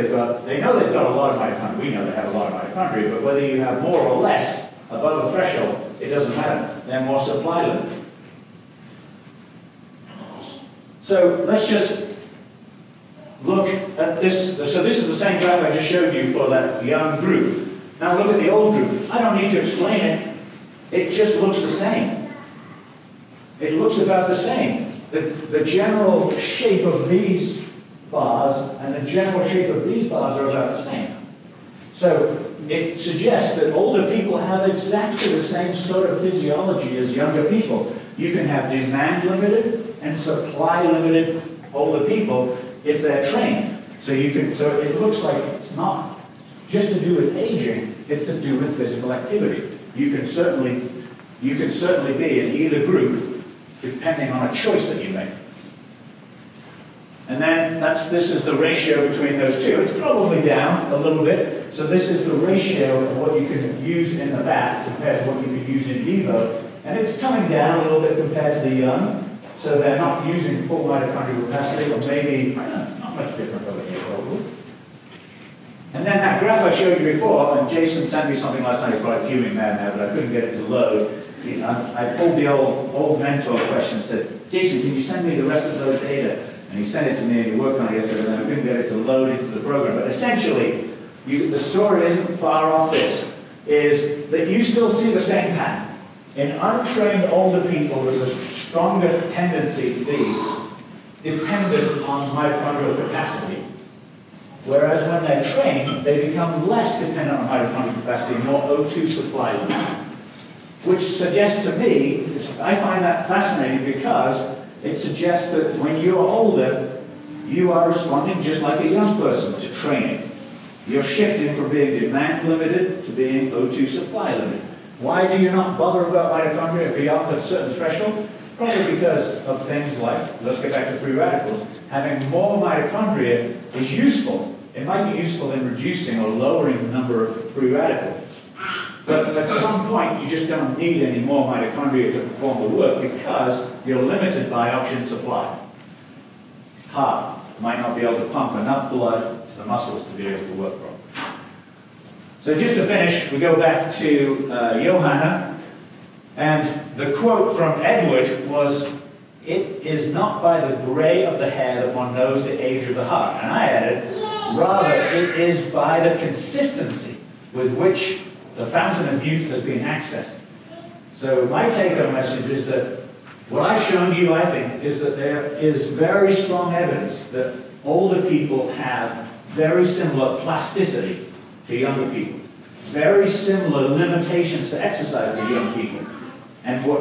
they know they've got a lot of mitochondria. We know they have a lot of mitochondria, but whether you have more or less above a threshold, it doesn't matter. They're more supply limited. So let's just look at this. So this is the same graph I just showed you for that young group. Now look at the old group. I don't need to explain it. It just looks the same. It looks about the same. The general shape of these bars and the general shape of these bars are about the same. So it suggests that older people have exactly the same sort of physiology as younger people. You can have demand limited and supply limited older people if they're trained. So it looks like it's not just to do with aging, it's to do with physical activity. You can certainly be in either group depending on a choice that you make. And then this is the ratio between those two. It's probably down a little bit. So this is the ratio of what you can use in the vat compared to what you could use in vivo. And it's coming down a little bit compared to the young. So they're not using full mitochondrial capacity, or maybe, not much different over here probably. And then that graph I showed you before, and Jason sent me something last night, he's probably fuming mad now, but I couldn't get it to load. I pulled the old mentor question and said, Jason, can you send me the rest of those data? And he sent it to me and he worked on it yesterday, and I couldn't get it to load into the program. But essentially, the story isn't far off this, is that you still see the same pattern. In untrained older people, there's a stronger tendency to be dependent on mitochondrial capacity. Whereas when they're trained, they become less dependent on mitochondrial capacity, more O2 supply limit. Which suggests to me, I find that fascinating because it suggests that when you're older, you are responding just like a young person to training. You're shifting from being demand limited to being O2 supply limited. Why do you not bother about mitochondria beyond a certain threshold? Probably because of things like, let's get back to free radicals, having more mitochondria is useful. It might be useful in reducing or lowering the number of free radicals. But at some point, you just don't need any more mitochondria to perform the work because you're limited by oxygen supply. Heart might not be able to pump enough blood to the muscles to be able to work properly. So just to finish, we go back to Johanna, and the quote from Edward was, "It is not by the grey of the hair that one knows the age of the heart." And I added, rather, it is by the consistency with which the fountain of youth has been accessed. So my take-home message is that what I've shown you, I think, is that there is very strong evidence that older people have very similar plasticity to younger people, very similar limitations to exercise to young people. And what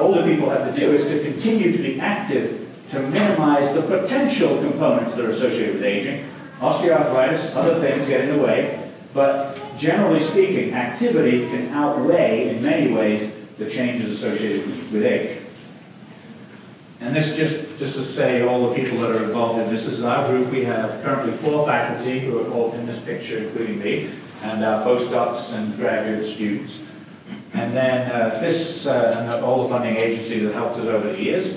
older people have to do is to continue to be active to minimize the potential components that are associated with aging. Osteoarthritis, other things get in the way, but generally speaking, activity can outweigh, in many ways, the changes associated with age. And this just to say, all the people that are involved in this is our group. We have currently 4 faculty who are all in this picture, including me, and our postdocs and graduate students. And then and all the funding agencies that helped us over the years.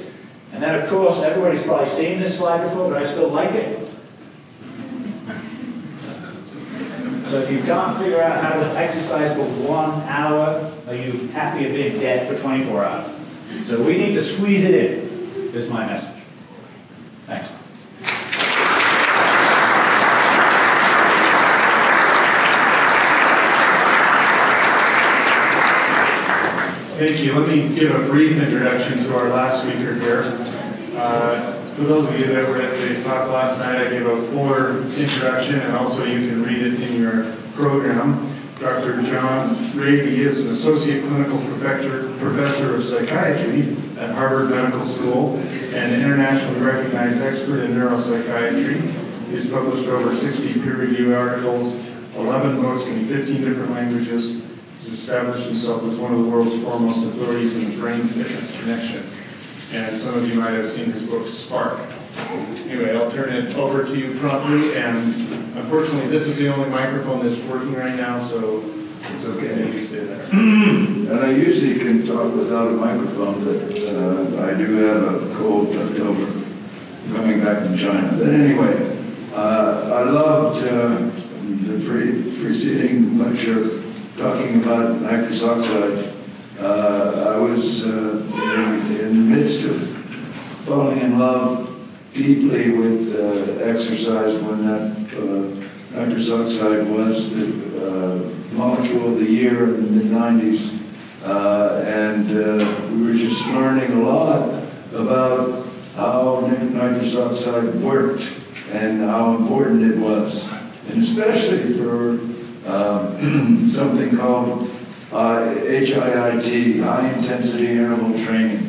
And then, of course, everybody's probably seen this slide before, but I still like it. So if you can't figure out how to exercise for 1 hour, are you happy of being dead for 24 hours? So we need to squeeze it in, is my message. Thanks. Thank you. Let me give a brief introduction to our last speaker here. For those of you that were at the talk last night, I gave a fuller introduction, and also you can read it in your program. Dr. John Rady is an associate clinical professor of psychiatry at Harvard Medical School and an internationally recognized expert in neuropsychiatry. He's published over 60 peer-reviewed articles, 11 books in 15 different languages. He's established himself as one of the world's foremost authorities in the brain-fitness connection. And some of you might have seen his book, Spark. Anyway, I'll turn it over to you promptly, and unfortunately this is the only microphone that's working right now, so it's okay if you stay there. And I usually can talk without a microphone, but I do have a cold left over coming back from China. But anyway, I loved the preceding lecture talking about nitrous oxide. I was in the midst of falling in love deeply with exercise when that nitrous oxide was the molecule of the year in the mid-90s. And we were just learning a lot about how nitrous oxide worked and how important it was. And especially for something called HIIT, high intensity interval training.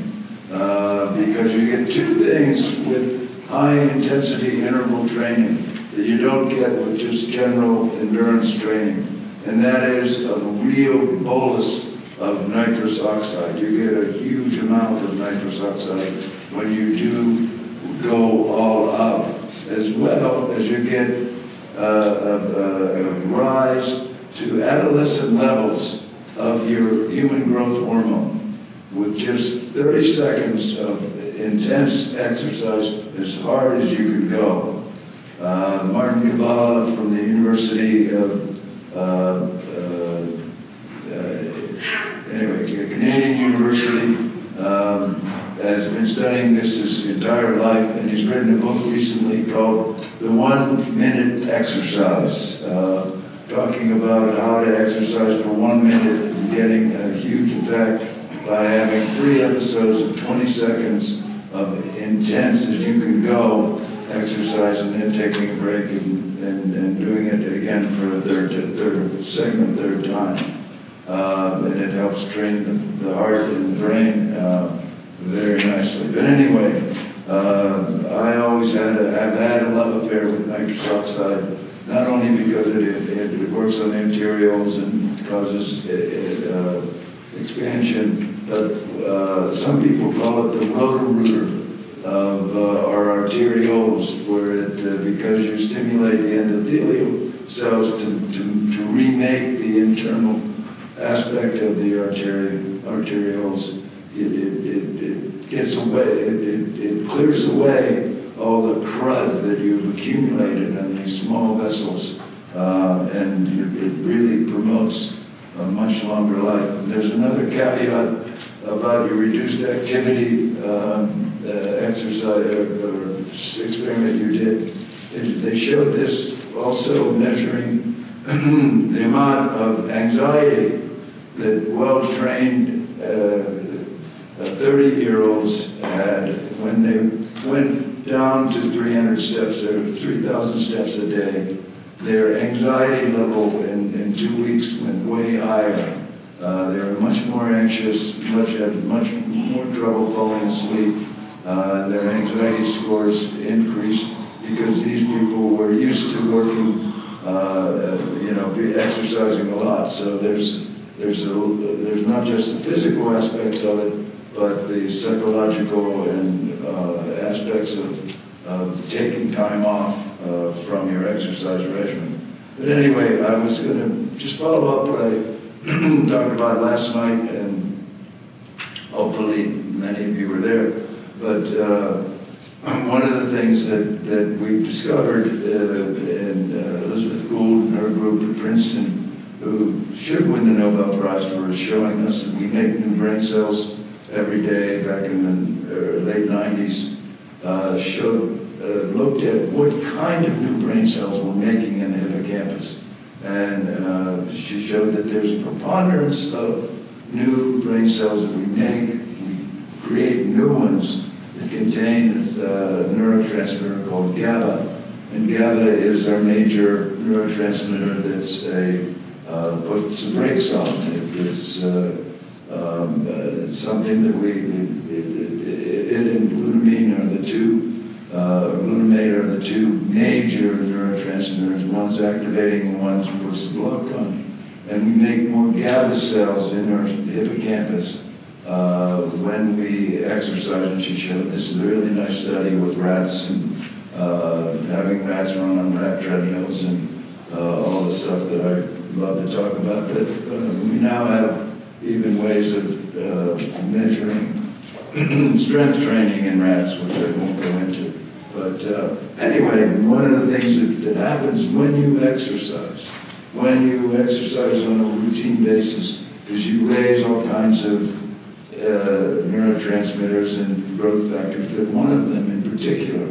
Because you get two things with high intensity interval training that you don't get with just general endurance training. And that is a real bolus of nitrous oxide. You get a huge amount of nitrous oxide when you do go all up, as well as you get a rise to adolescent levels of your human growth hormone with just 30 seconds of intense exercise as hard as you can go. Martin Kabbalah from the University of Canadian University has been studying this his entire life, and he's written a book recently called The 1 Minute Exercise, talking about how to exercise for 1 minute and getting a huge effect by having 3 episodes of 20 seconds of intense as you can go exercise, and then taking a break and doing it again for a third time. And it helps train the heart and the brain very nicely. But anyway, I always have had a love affair with nitrous oxide, not only because it works on the arterioles and causes expansion, but some people call it the rotor-rooter of our arterioles, where because you stimulate the endothelial cells to remake the internal aspect of the arterioles, it gets away, it clears away all the crud that you've accumulated on these small vessels, and it really promotes a much longer life. And there's another caveat about your reduced activity exercise or experiment you did. They showed this also measuring the amount of anxiety that well-trained 30-year-olds had when they went down to 300 steps or 3,000 steps a day. Their anxiety level in 2 weeks went way higher. They were much more anxious, had much more trouble falling asleep. Their anxiety scores increased because these people were used to working, exercising a lot. So there's not just the physical aspects of it, but the psychological and aspects of taking time off from your exercise regimen. But anyway, I was going to just follow up what I talked about last night, and hopefully many of you were there. But one of the things that we've discovered, and Elizabeth Gould and her group at Princeton, who should win the Nobel Prize for showing us that we make new brain cells every day back in the late 90s, looked at what kind of new brain cells we're making in the hippocampus. And she showed that there's a preponderance of new brain cells that we make. We create new ones that contain this neurotransmitter called GABA. And GABA is our major neurotransmitter that's puts the brakes on. It's something that it and glutamate are the two major neurotransmitters. One's activating and one puts the block on. And we make more GABA cells in our hippocampus when we exercise. And she showed this is a really nice study with rats and having rats run on rat treadmills and all the stuff that I love to talk about. But we now have even ways of measuring strength training in rats, which I won't go into. But anyway, one of the things that happens when you exercise on a routine basis, is you raise all kinds of neurotransmitters and growth factors, but one of them in particular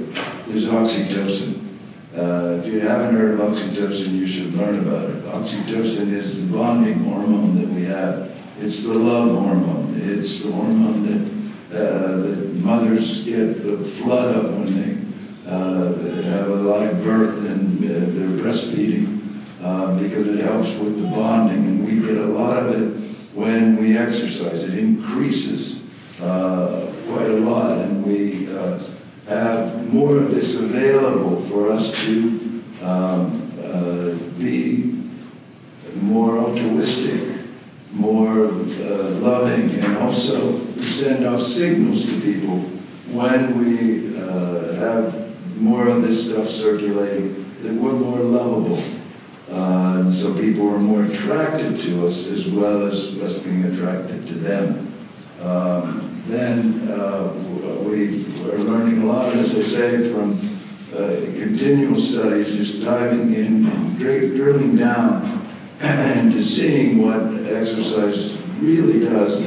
is oxytocin. If you haven't heard of oxytocin, you should learn about it. Oxytocin is the bonding hormone that we have. It's the love hormone. It's the hormone that mothers get the flood of when they have a live birth and they're breastfeeding because it helps with the bonding, and we get a lot of it when we exercise. It increases quite a lot, and we have more of this available for us to be more altruistic, more loving, and also send off signals to people when we have more of this stuff circulating, that we're more lovable. So people are more attracted to us as well as us being attracted to them. Then we are learning a lot, as I say, from continual studies, just diving in and drilling down into seeing what exercise really does.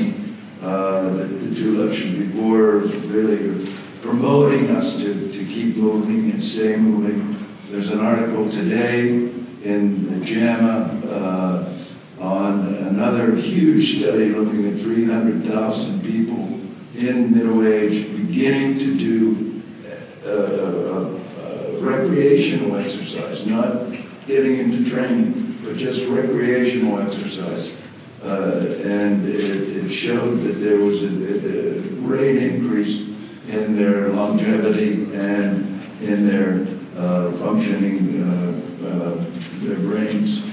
The two lectures before really promoting us to keep moving and stay moving. There's an article today in the JAMA on another huge study looking at 300,000 people in middle age beginning to do recreational exercise, not getting into training, but just recreational exercise. And it showed that there was a great increase in their longevity and in their functioning, their brains,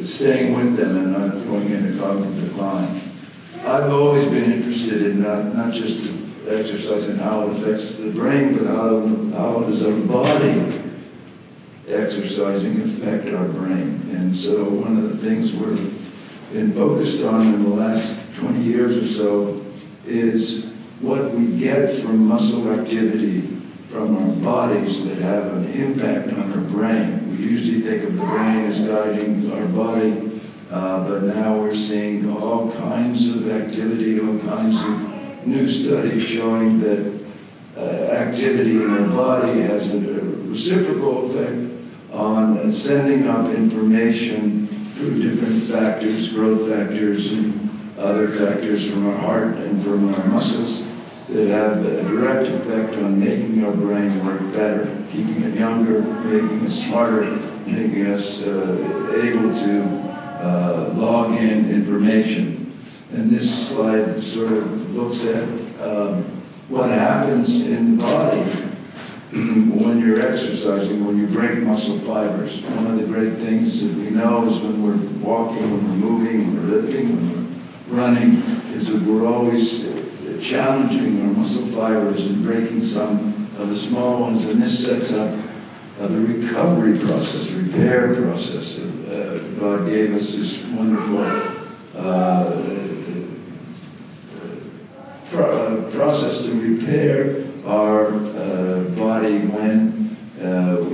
staying with them and not going into cognitive decline. I've always been interested in not just exercise and how it affects the brain, but how does our body exercising affect our brain. And so one of the things we've been focused on in the last 20 years or so is what we get from muscle activity from our bodies that have an impact on our brain. We usually think of the brain as guiding our body, but now we're seeing all kinds of activity, all kinds of new studies showing that activity in our body has a reciprocal effect on sending up information through different factors, growth factors and other factors from our heart and from our muscles that have a direct effect on making our brain work better, keeping it younger, making it smarter, making us able to log in information. And this slide sort of looks at what happens in the body when you're exercising, when you break muscle fibers. One of the great things that we know is when we're walking, when we're moving, when we're lifting, when we're running, is that we're always challenging our muscle fibers and breaking some of the small ones. And this sets up the recovery process, repair process. God gave us this wonderful process to repair our body when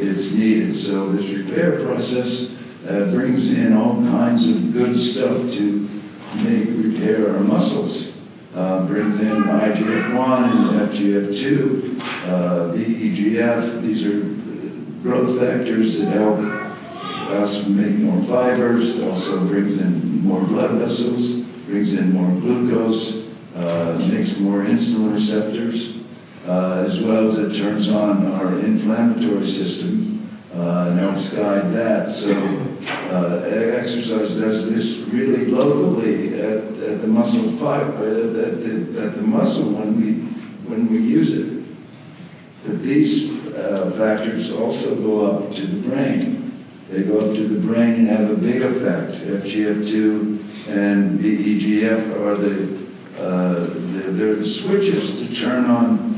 it's needed. So this repair process brings in all kinds of good stuff to repair our muscles. Brings in IGF-1 and FGF2, VEGF. These are growth factors that help us make more fibers. It also brings in more blood vessels, brings in more glucose, makes more insulin receptors, as well as it turns on our inflammatory system and helps guide that. So exercise does this really locally at the muscle fiber, at the muscle when we use it. But these factors also go up to the brain. They go up to the brain and have a big effect. FGF2 and VEGF are they're the switches to turn on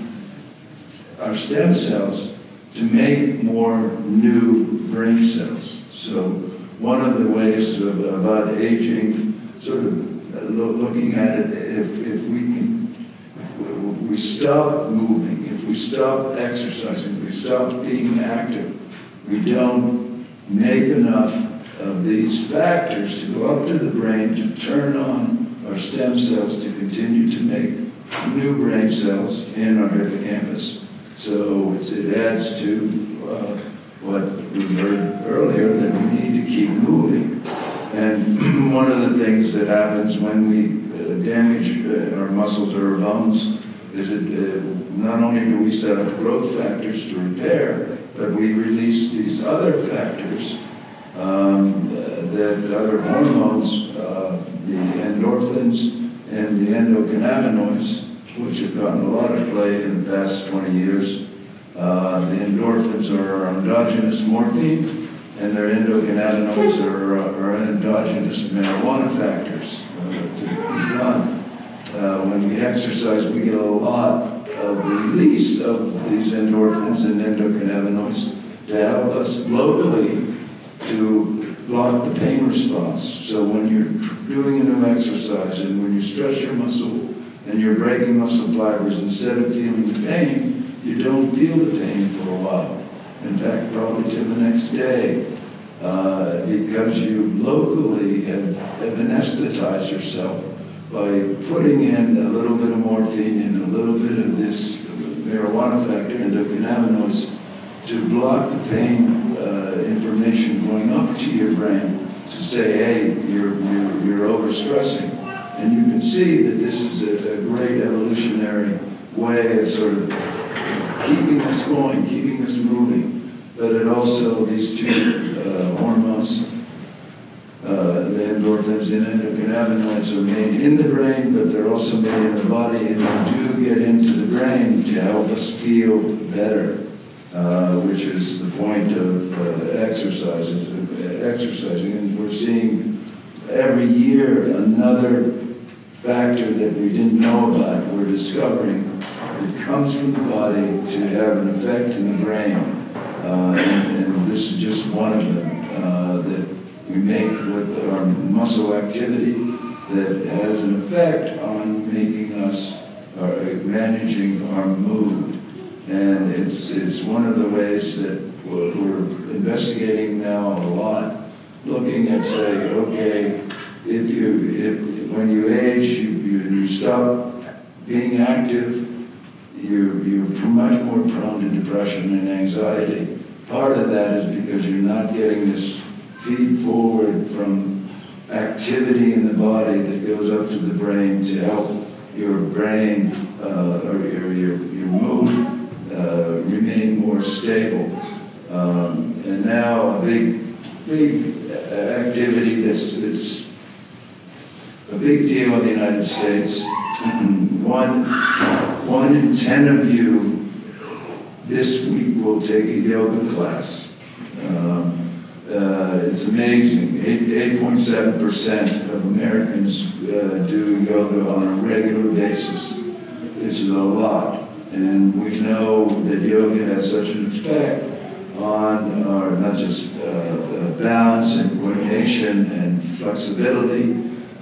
our stem cells to make more new brain cells. So one of the ways about aging, sort of looking at it, if we stop moving, if we stop exercising, if we stop being active, we don't make enough of these factors to go up to the brain to turn on our stem cells to continue to make new brain cells in our hippocampus. So it adds to what we heard earlier, that we need to keep moving. And one of the things that happens when we damage our muscles or our bones is that not only do we set up growth factors to repair, but we release these other factors, that other hormones, the endorphins and the endocannabinoids, which have gotten a lot of play in the past 20 years. The endorphins are our endogenous morphine, and their endocannabinoids are our endogenous marijuana factors to be done. When we exercise, we get a lot of release of these endorphins and endocannabinoids to help us locally to block the pain response. So when you're doing a new exercise and when you stress your muscle and you're breaking muscle fibers, instead of feeling the pain, you don't feel the pain for a while. In fact, probably till the next day, because you locally have anesthetized yourself by putting in a little bit of morphine and a little bit of this marijuana factor, endocannabinoids, to block the pain information going up to your brain to say, hey, you're overstressing. And you can see that this is a great evolutionary way of sort of keeping us going, keeping us moving. But it also, these two hormones, the endorphins and endocannabinoids, are made in the brain, but they're also made in the body, and they do get into the brain to help us feel better, which is the point of exercising. And we're seeing every year another factor that we didn't know about, we're discovering, that comes from the body to have an effect in the brain. And this is just one of them that we make with our muscle activity that has an effect on making us, managing our mood. And it's one of the ways that we're investigating now a lot, looking at, say, okay, when you age, you stop being active, you're much more prone to depression and anxiety. Part of that is because you're not getting this feed forward from activity in the body that goes up to the brain to help your brain or your mood remain more stable. And now a big activity that's a big deal in the United States. One in 10 of you this week will take a yoga class. It's amazing. 8.7% of Americans do yoga on a regular basis. It's a lot. And we know that yoga has such an effect on our, not just balance and coordination and flexibility,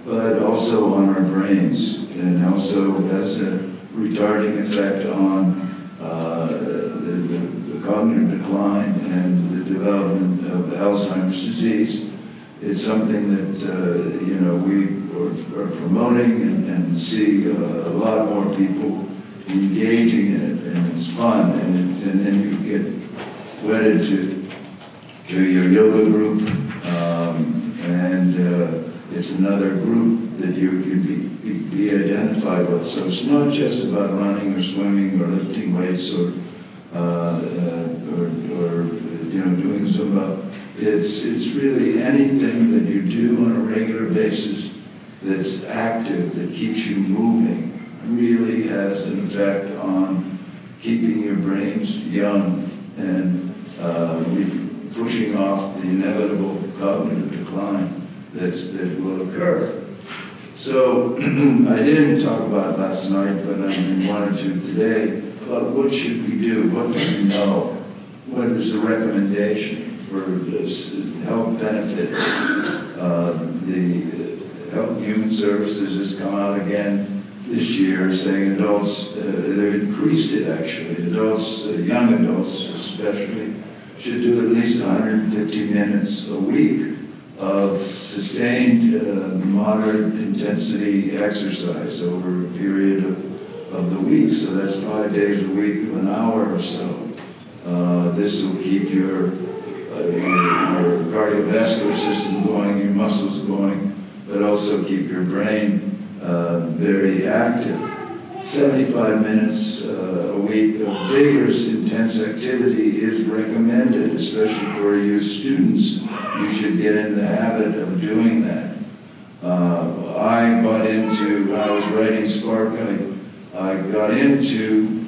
but also on our brains, and also has a retarding effect on the cognitive decline and the development of Alzheimer's disease. It's something that we are promoting and see a lot more people engaging in it, and it's fun, and then you get wedded to your yoga group, and it's another group that you can be identified with. So it's not just about running or swimming or lifting weights or doing Zumba. It's really anything that you do on a regular basis that's active, that keeps you moving, really has an effect on keeping your brains young and pushing off the inevitable cognitive decline that will occur. So I didn't talk about last night, but I wanted to today about what should we do, what do we know, what is the recommendation for this health benefits. The Health and Human Services has come out again this year saying adults, they've increased it actually, adults, young adults especially, should do at least 150 minutes a week of sustained moderate intensity exercise over a period of the week, so that's 5 days a week of an hour or so. This will keep your cardiovascular system going, your muscles going, but also keep your brain very active. 75 minutes a week of vigorous, intense activity is recommended, especially for you students. You should get in the habit of doing that. I got into, when I was writing Spark, I got into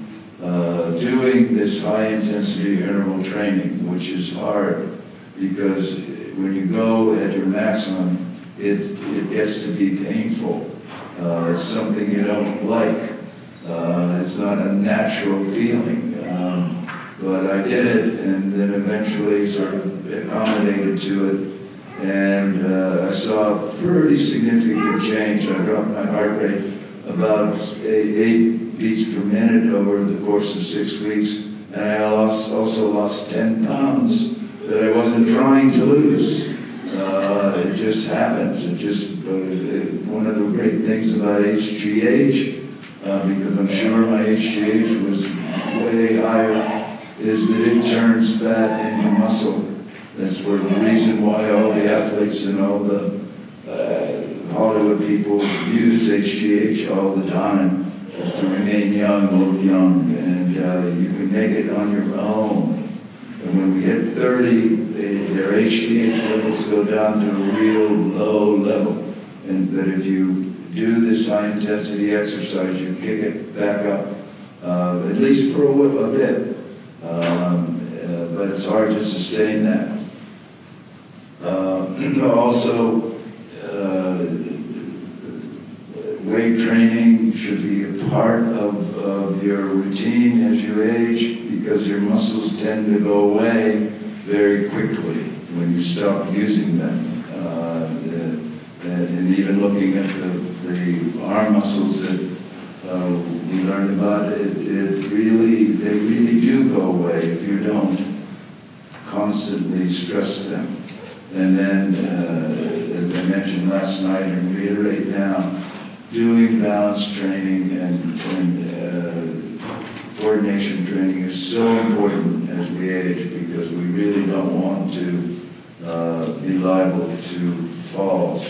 doing this high-intensity interval training, which is hard because when you go at your maximum, it gets to be painful. It's something you don't like. It's not a natural feeling. But I did it and then eventually sort of accommodated to it. And I saw a pretty significant change. I dropped my heart rate about 8 beats per minute over the course of 6 weeks. And I also lost 10 pounds that I wasn't trying to lose. It just happens. One of the great things about HGH, because I'm sure my HGH was way higher, is that it turns fat into muscle. That's the reason why all the athletes and all the Hollywood people use HGH all the time, is to remain young, look young, and you can make it on your own. And when we hit 30, their HGH levels go down to a real low level. And that if you do this high-intensity exercise, you kick it back up, at least for a bit. But it's hard to sustain that. Also, weight training should be a part of your routine as you age, because your muscles tend to go away very quickly when you stop using them. And even looking at the arm muscles that we learned about, they really do go away if you don't constantly stress them. And then, as I mentioned last night and reiterate now, doing balance training and coordination training is so important as we age, because we really don't want to be liable to falls.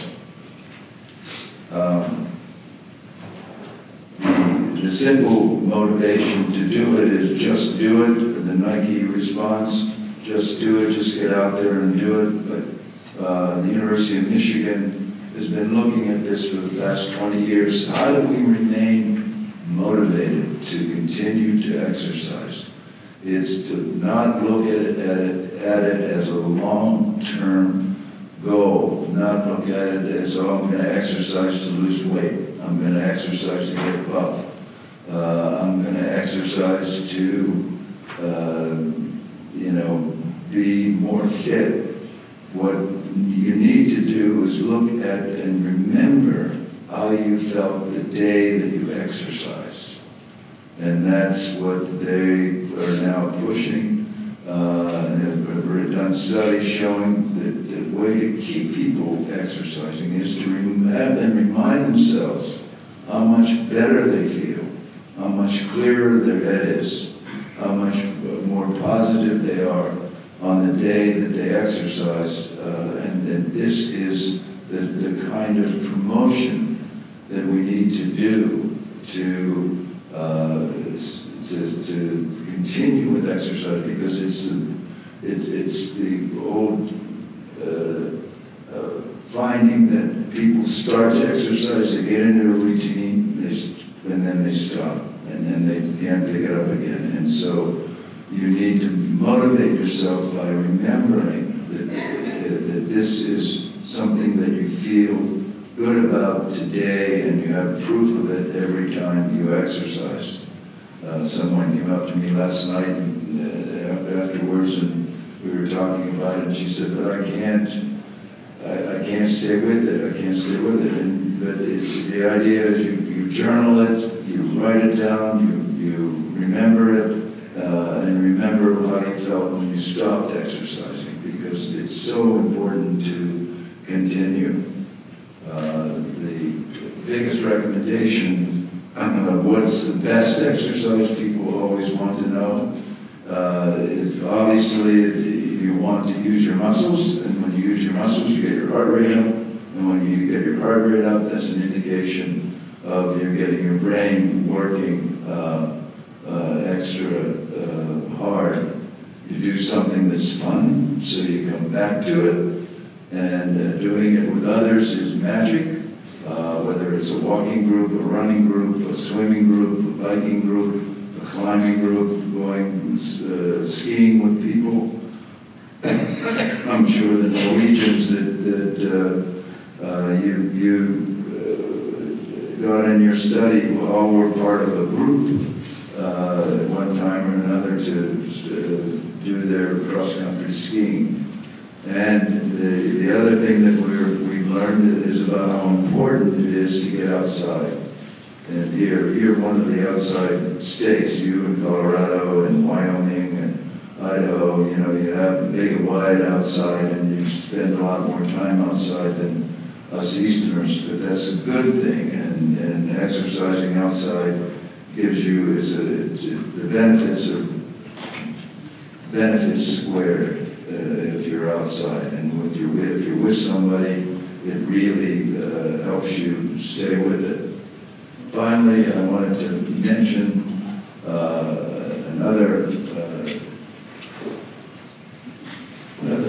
The simple motivation to do it is just do it. The Nike response, just do it, just get out there and do it. But the University of Michigan has been looking at this for the past 20 years. How do we remain motivated to continue to exercise? It's to not look at it as a long-term goal, not look at it as, oh, I'm going to exercise to lose weight. I'm going to exercise to get buff. I'm going to exercise to, be more fit. What you need to do is look at and remember how you felt the day that you exercised. And that's what they are now pushing. And have done studies showing that the way to keep people exercising is to have them remind themselves how much better they feel, how much clearer their head is, how much more positive they are on the day that they exercise. And that this is the kind of promotion that we need to do to continue with exercise, because it's the old finding that people start to exercise, they get into a routine, and then they stop, and then they can't pick it up again. And so you need to motivate yourself by remembering that this is something that you feel good about today, and you have proof of it every time you exercise. Someone came up to me last night afterwards, and we were talking about it, and she said, but I can't stay with it, I can't stay with it. But the idea is you journal it, you write it down, you remember it, and remember how you felt when you stopped exercising, because it's so important to continue. The biggest recommendation What's the best exercise? People always want to know. Obviously, you want to use your muscles, and when you use your muscles, you get your heart rate up. And when you get your heart rate up, that's an indication of you're getting your brain working extra hard. You do something that's fun, so you come back to it. And doing it with others is magic. Whether it's a walking group, a running group, a swimming group, a biking group, a climbing group, going skiing with people. I'm sure the Norwegians that you got in your study all were part of a group at one time or another to do their cross-country skiing. And the other thing that we've learned is about how important it is to get outside. And you're one of the outside states, you in Colorado and Wyoming and Idaho, you know, you have the big wide outside and you spend a lot more time outside than us Easterners, but that's a good thing. And exercising outside gives you the benefits squared. If you're outside, and if you're with somebody, it really helps you stay with it. Finally, I wanted to mention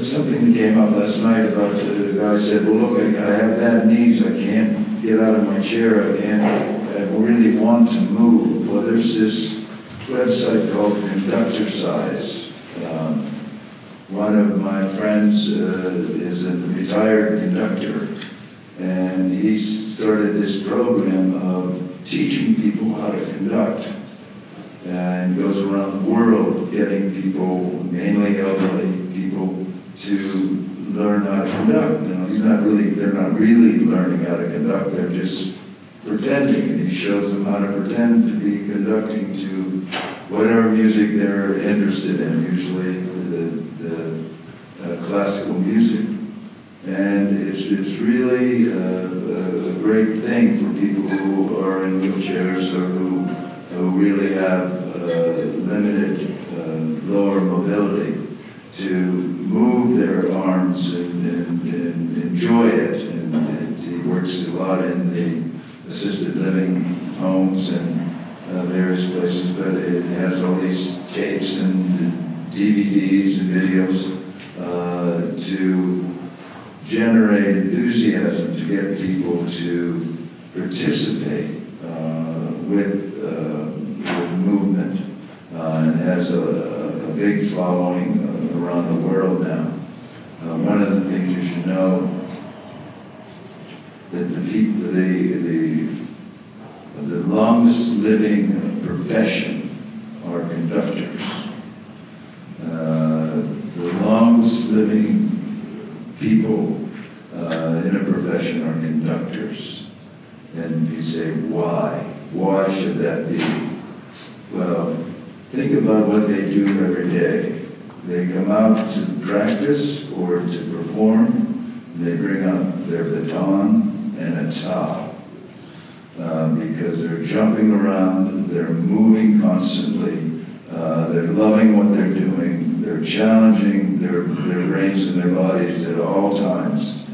something that came up last night about the guy said, well, look, I have bad knees, I can't get out of my chair, I really want to move. Well, there's this website called Conductor Size. One of my friends is a retired conductor, and he started this program of teaching people how to conduct, and goes around the world getting people, mainly elderly people, to learn how to conduct. You know, they're not really learning how to conduct, they're just pretending, and he shows them how to pretend to be conducting to whatever music they're interested in, usually classical music. And it's really a great thing for people who are in wheelchairs or who really have limited lower mobility to move their arms and enjoy it. And he works a lot in the assisted living homes and various places, but it has all these tapes and DVDs and videos to generate enthusiasm, to get people to participate with movement, and has a big following around the world now. One of the things you should know that the longest living profession are conductors. The longest living people in a profession are conductors. And you say, why? Why should that be? Well, think about what they do every day. They come out to practice or to perform. They bring out their baton and a towel because they're jumping around, they're moving constantly, they're loving what they're doing. They're challenging their brains and their bodies at all times.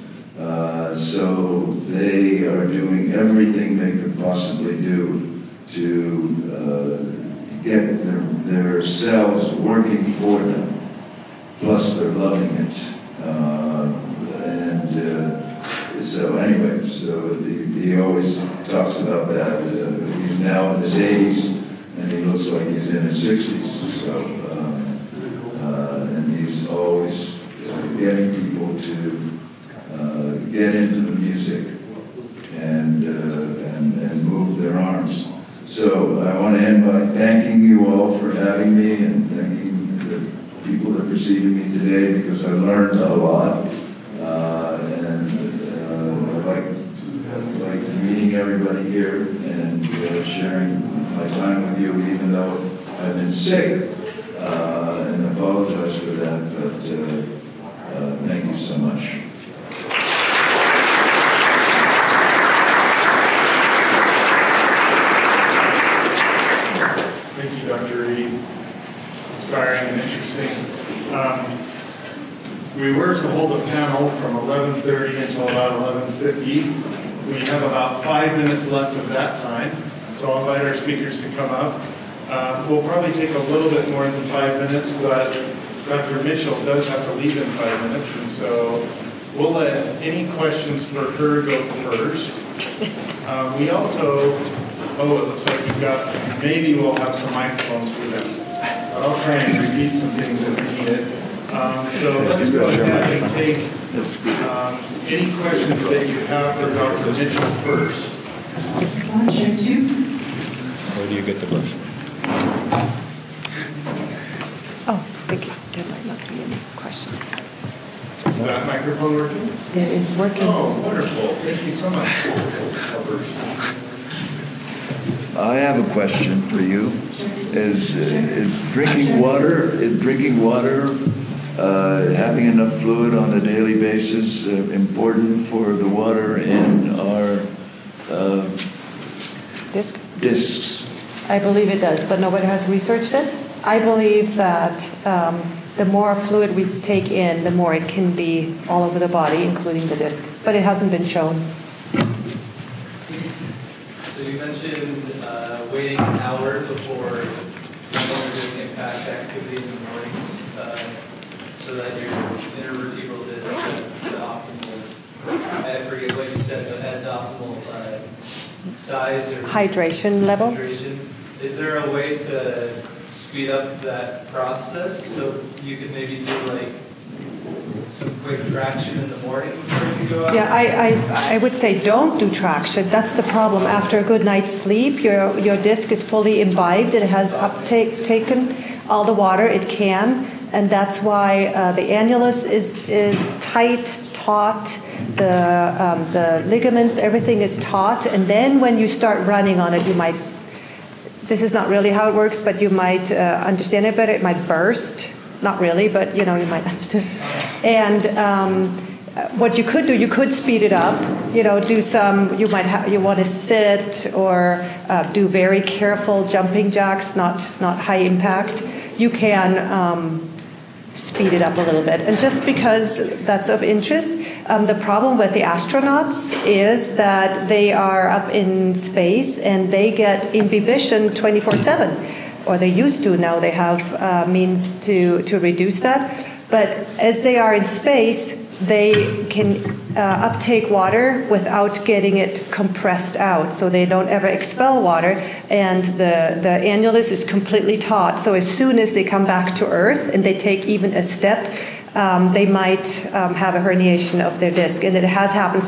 So they are doing everything they could possibly do to get their cells working for them. Plus they're loving it. So anyway, so he always talks about that. He's now in his 80s and he looks like he's in his 60s. So. And he's always getting people to get into the music and move their arms. So I want to end by thanking you all for having me and thanking the people that preceded me today because I learned a lot. I like meeting everybody here and sharing my time with you, even though I've been sick. And apologize for that, but thank you so much. We were to hold a panel from 11:30 until about 11:50. We have about 5 minutes left of that time, so I'll invite our speakers to come up. We'll probably take a little bit more than 5 minutes, but Dr. Mitchell does have to leave in 5 minutes, and so we'll let any questions for her go first. We also, it looks like we've got, maybe we'll have some microphones for them. I'll try and repeat some things if needed. So let's go ahead and take any questions that you have for Dr. Mitchell first. Check two. Where do you get the brush? Oh, thank you. There might not be any questions. Is that microphone working? It is working. Oh, wonderful. Thank you so much. I have a question for you. Is drinking water, having enough fluid on a daily basis important for the water in our discs? I believe it does, but nobody has researched it. I believe that the more fluid we take in, the more it can be all over the body, including the disc. But it hasn't been shown. So you mentioned waiting an hour before doing impact activities in the mornings so that your intervertebral discs at the optimal, I forget what you said, but at the optimal size or Hydration level. hydration. Is there a way to speed up that process so you could maybe do like some quick traction in the morning before you go out? Yeah, I would say don't do traction. That's the problem. After a good night's sleep, your disc is fully imbibed. It has taken all the water it can, and that's why the annulus is tight, taut. The ligaments, everything is taut, and then when you start running on it, you might. This is not really how it works, but you might understand it better. It might burst. Not really, but you might understand. And what you could do, you could speed it up. Do some. You want to sit or do very careful jumping jacks, not high impact. You can speed it up a little bit. And just because that's of interest, the problem with the astronauts is that they are up in space and they get imbibition 24/7. Or they used to. Now they have means to reduce that. But as they are in space, they can uptake water without getting it compressed out. So they don't ever expel water, and the annulus is completely taut. So as soon as they come back to Earth and they take even a step, they might have a herniation of their disc. And it has happened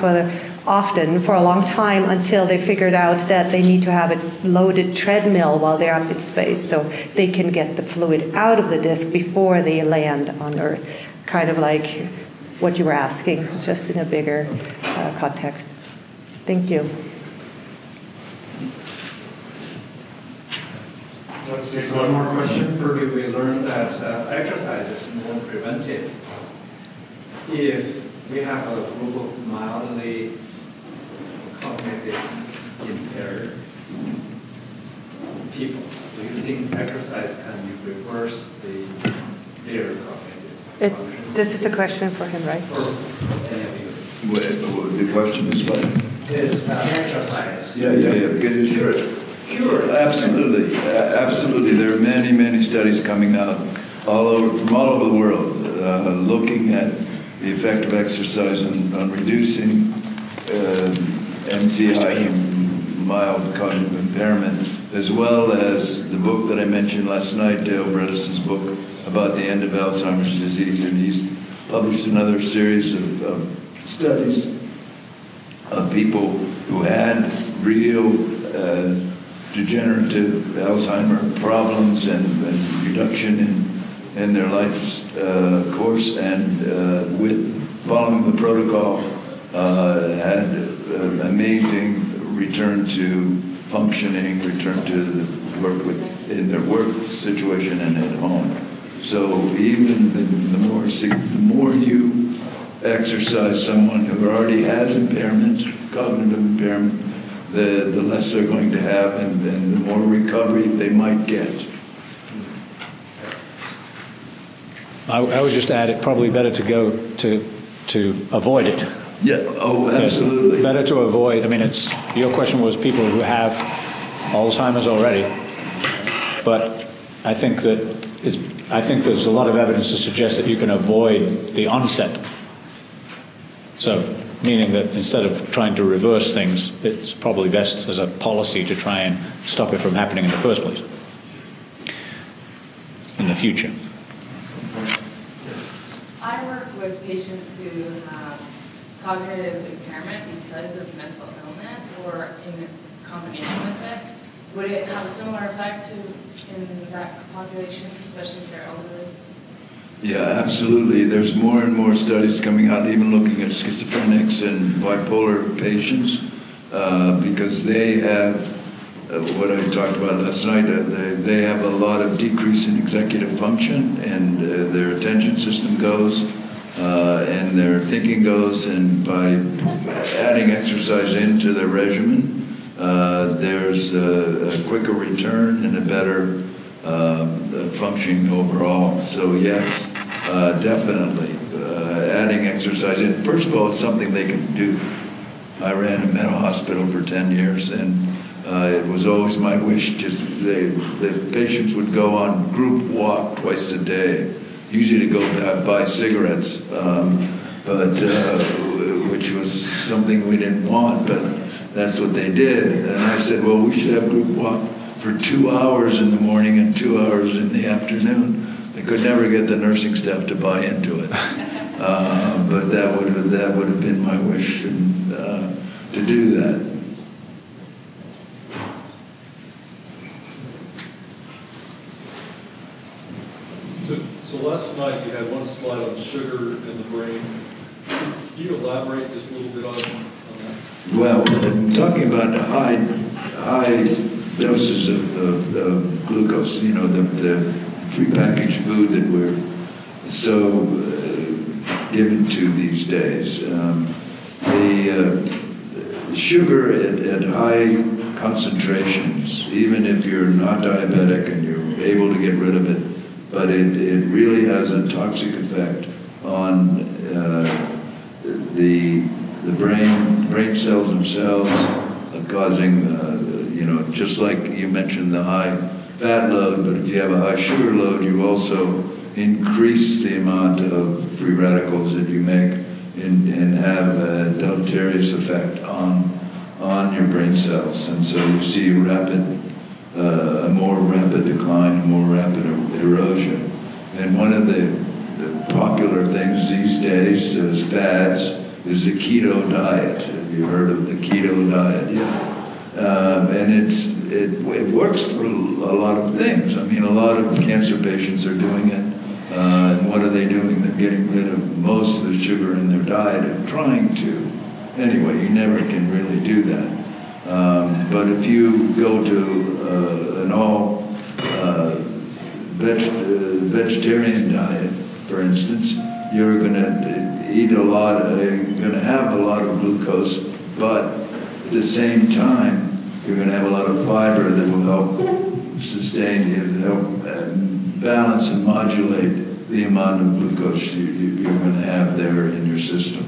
often for a long time until they figured out that they need to have a loaded treadmill while they're up in space so they can get the fluid out of the disc before they land on Earth. Kind of like what you were asking, just in a bigger context. Thank you. Let's take one more question. We learned that exercise is more preventive. If we have a group of mildly cognitive impaired people, do you think exercise can reverse their cognitive function? This is a question for him, right? For any of you. The question is what? Is exercise. Yeah. Sure. Absolutely. Absolutely. There are many studies coming out from all over the world looking at the effect of exercise on reducing MCI, mild cognitive impairment, as well as the book that I mentioned last night, Dale Bredesen's book about the end of Alzheimer's disease, and he's published another series of studies of people who had real degenerative Alzheimer problems and reduction in their life's course, and with following the protocol, had an amazing return to functioning, return to work in their work situation and at home. So even the more you exercise someone who already has impairment, cognitive impairment, the less they're going to have, and then the more recovery they might get. I would just add it probably better to go to avoid it. Yeah, oh, absolutely. Better to avoid. I mean, your question was people who have Alzheimer's already, but I think there's a lot of evidence to suggest that you can avoid the onset. So, meaning that instead of trying to reverse things, it's probably best as a policy to try and stop it from happening in the first place, in the future. I work with patients who have cognitive impairment because of mental illness or in combination with it. Would it have a similar effect in that population, especially if they're elderly? Yeah, absolutely. There's more and more studies coming out, even looking at schizophrenics and bipolar patients, because they have, what I talked about last night, they have a lot of decrease in executive function, and their attention system goes, and their thinking goes, and by adding exercise into their regimen, there's a quicker return and a better functioning overall. So yes, definitely adding exercise in. First of all, it's something they can do. I ran a mental hospital for 10 years, and it was always my wish that patients would go on group walk twice a day, usually to go buy cigarettes, which was something we didn't want, but that's what they did. And I said, well, we should have group walk for 2 hours in the morning and 2 hours in the afternoon. I could never get the nursing staff to buy into it. But that would have been my wish to do that. So last night you had one slide on sugar in the brain. Can you elaborate just a little bit on that? Well, I'm talking about high doses of glucose, you know, the prepackaged food that we're so given to these days. The sugar at high concentrations, even if you're not diabetic and you're able to get rid of it, but it really has a toxic effect on the brain cells themselves, causing, just like you mentioned the high fat load, but if you have a high sugar load, you also increase the amount of free radicals that you make and have a deleterious effect on your brain cells. And so you see a more rapid decline, a more rapid erosion. And one of the popular things these days as fads is the keto diet. Have you heard of the keto diet? Yeah. And it works for a lot of things. I mean, a lot of cancer patients are doing it. And what are they doing? They're getting rid of most of the sugar in their diet and trying to. Anyway, you never can really do that. But if you go to an all vegetarian diet, for instance, you're going to eat a lot, you're going to have a lot of glucose, but at the same time, you're going to have a lot of fiber that will help sustain, help balance and modulate the amount of glucose you're going to have there in your system.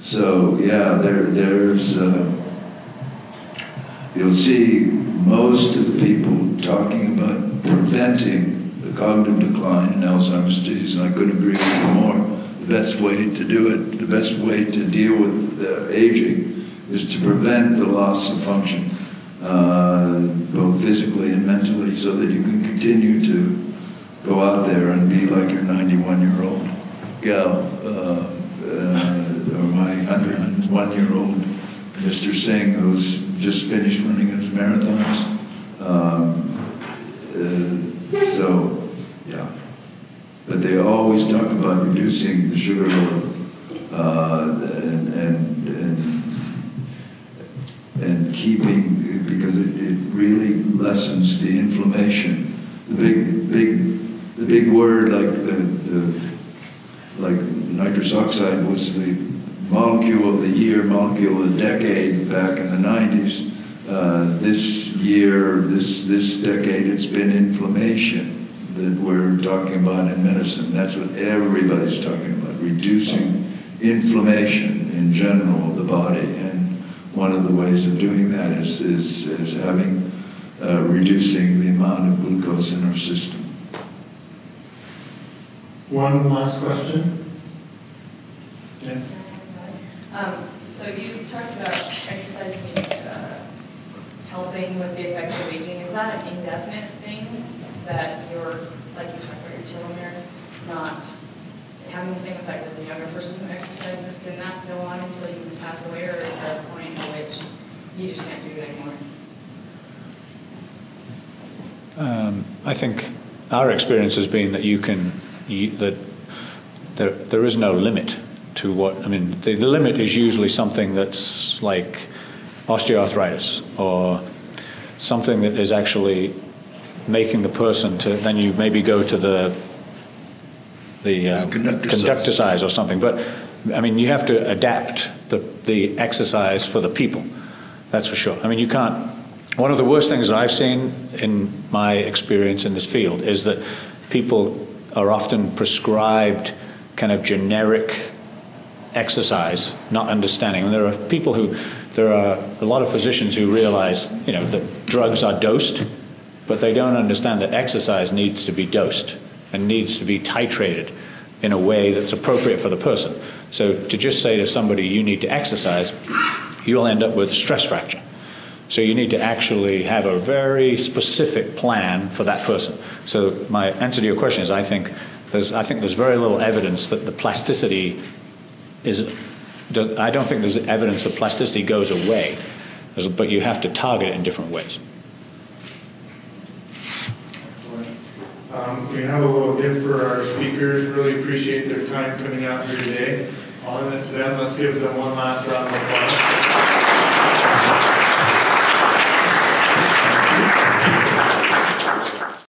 So yeah, there's you'll see most of the people talking about preventing the cognitive decline in Alzheimer's disease, and I couldn't agree with you more. The best way to do it, the best way to deal with aging is to prevent the loss of function, both physically and mentally, so that you can continue to go out there and be like your 91-year-old gal, or my 101-year-old Mr. Singh, who's just finished running his marathons. So, yeah. But they always talk about reducing the sugar load and keeping, because it really lessens the inflammation. The big word like nitrous oxide was the molecule of the year, molecule of the decade back in the 90s. This year, this decade, it's been inflammation. that we're talking about in medicine. That's what everybody's talking about, reducing inflammation in general of the body. And one of the ways of doing that is having, reducing the amount of glucose in our system. One last question. Yes? So you talked about exercise helping with the effects of aging. Is that an indefinite thing that you're, like you talked about your telomeres, not having the same effect as a younger person who exercises? Can that go on until you pass away, or is there a point at which you just can't do it anymore? I think our experience has been that that there is no limit to what, I mean, the limit is usually something that's like osteoarthritis or something that is actually making the person to, then you maybe go to the conductor size or something. But I mean, you have to adapt the exercise for the people. That's for sure. I mean, you can't, one of the worst things that I've seen in my experience in this field is that people are often prescribed kind of generic exercise, not understanding. And there are a lot of physicians who realize, you know, that drugs are dosed, but they don't understand that exercise needs to be dosed and needs to be titrated in a way that's appropriate for the person. So to just say to somebody, you need to exercise, you'll end up with a stress fracture. So you need to actually have a very specific plan for that person. So my answer to your question is I think there's very little evidence that the plasticity I don't think there's evidence that plasticity goes away, but you have to target it in different ways. Excellent. We have a little gift for our speakers. Really appreciate their time coming out here today. All in it to them. Let's give them one last round of applause.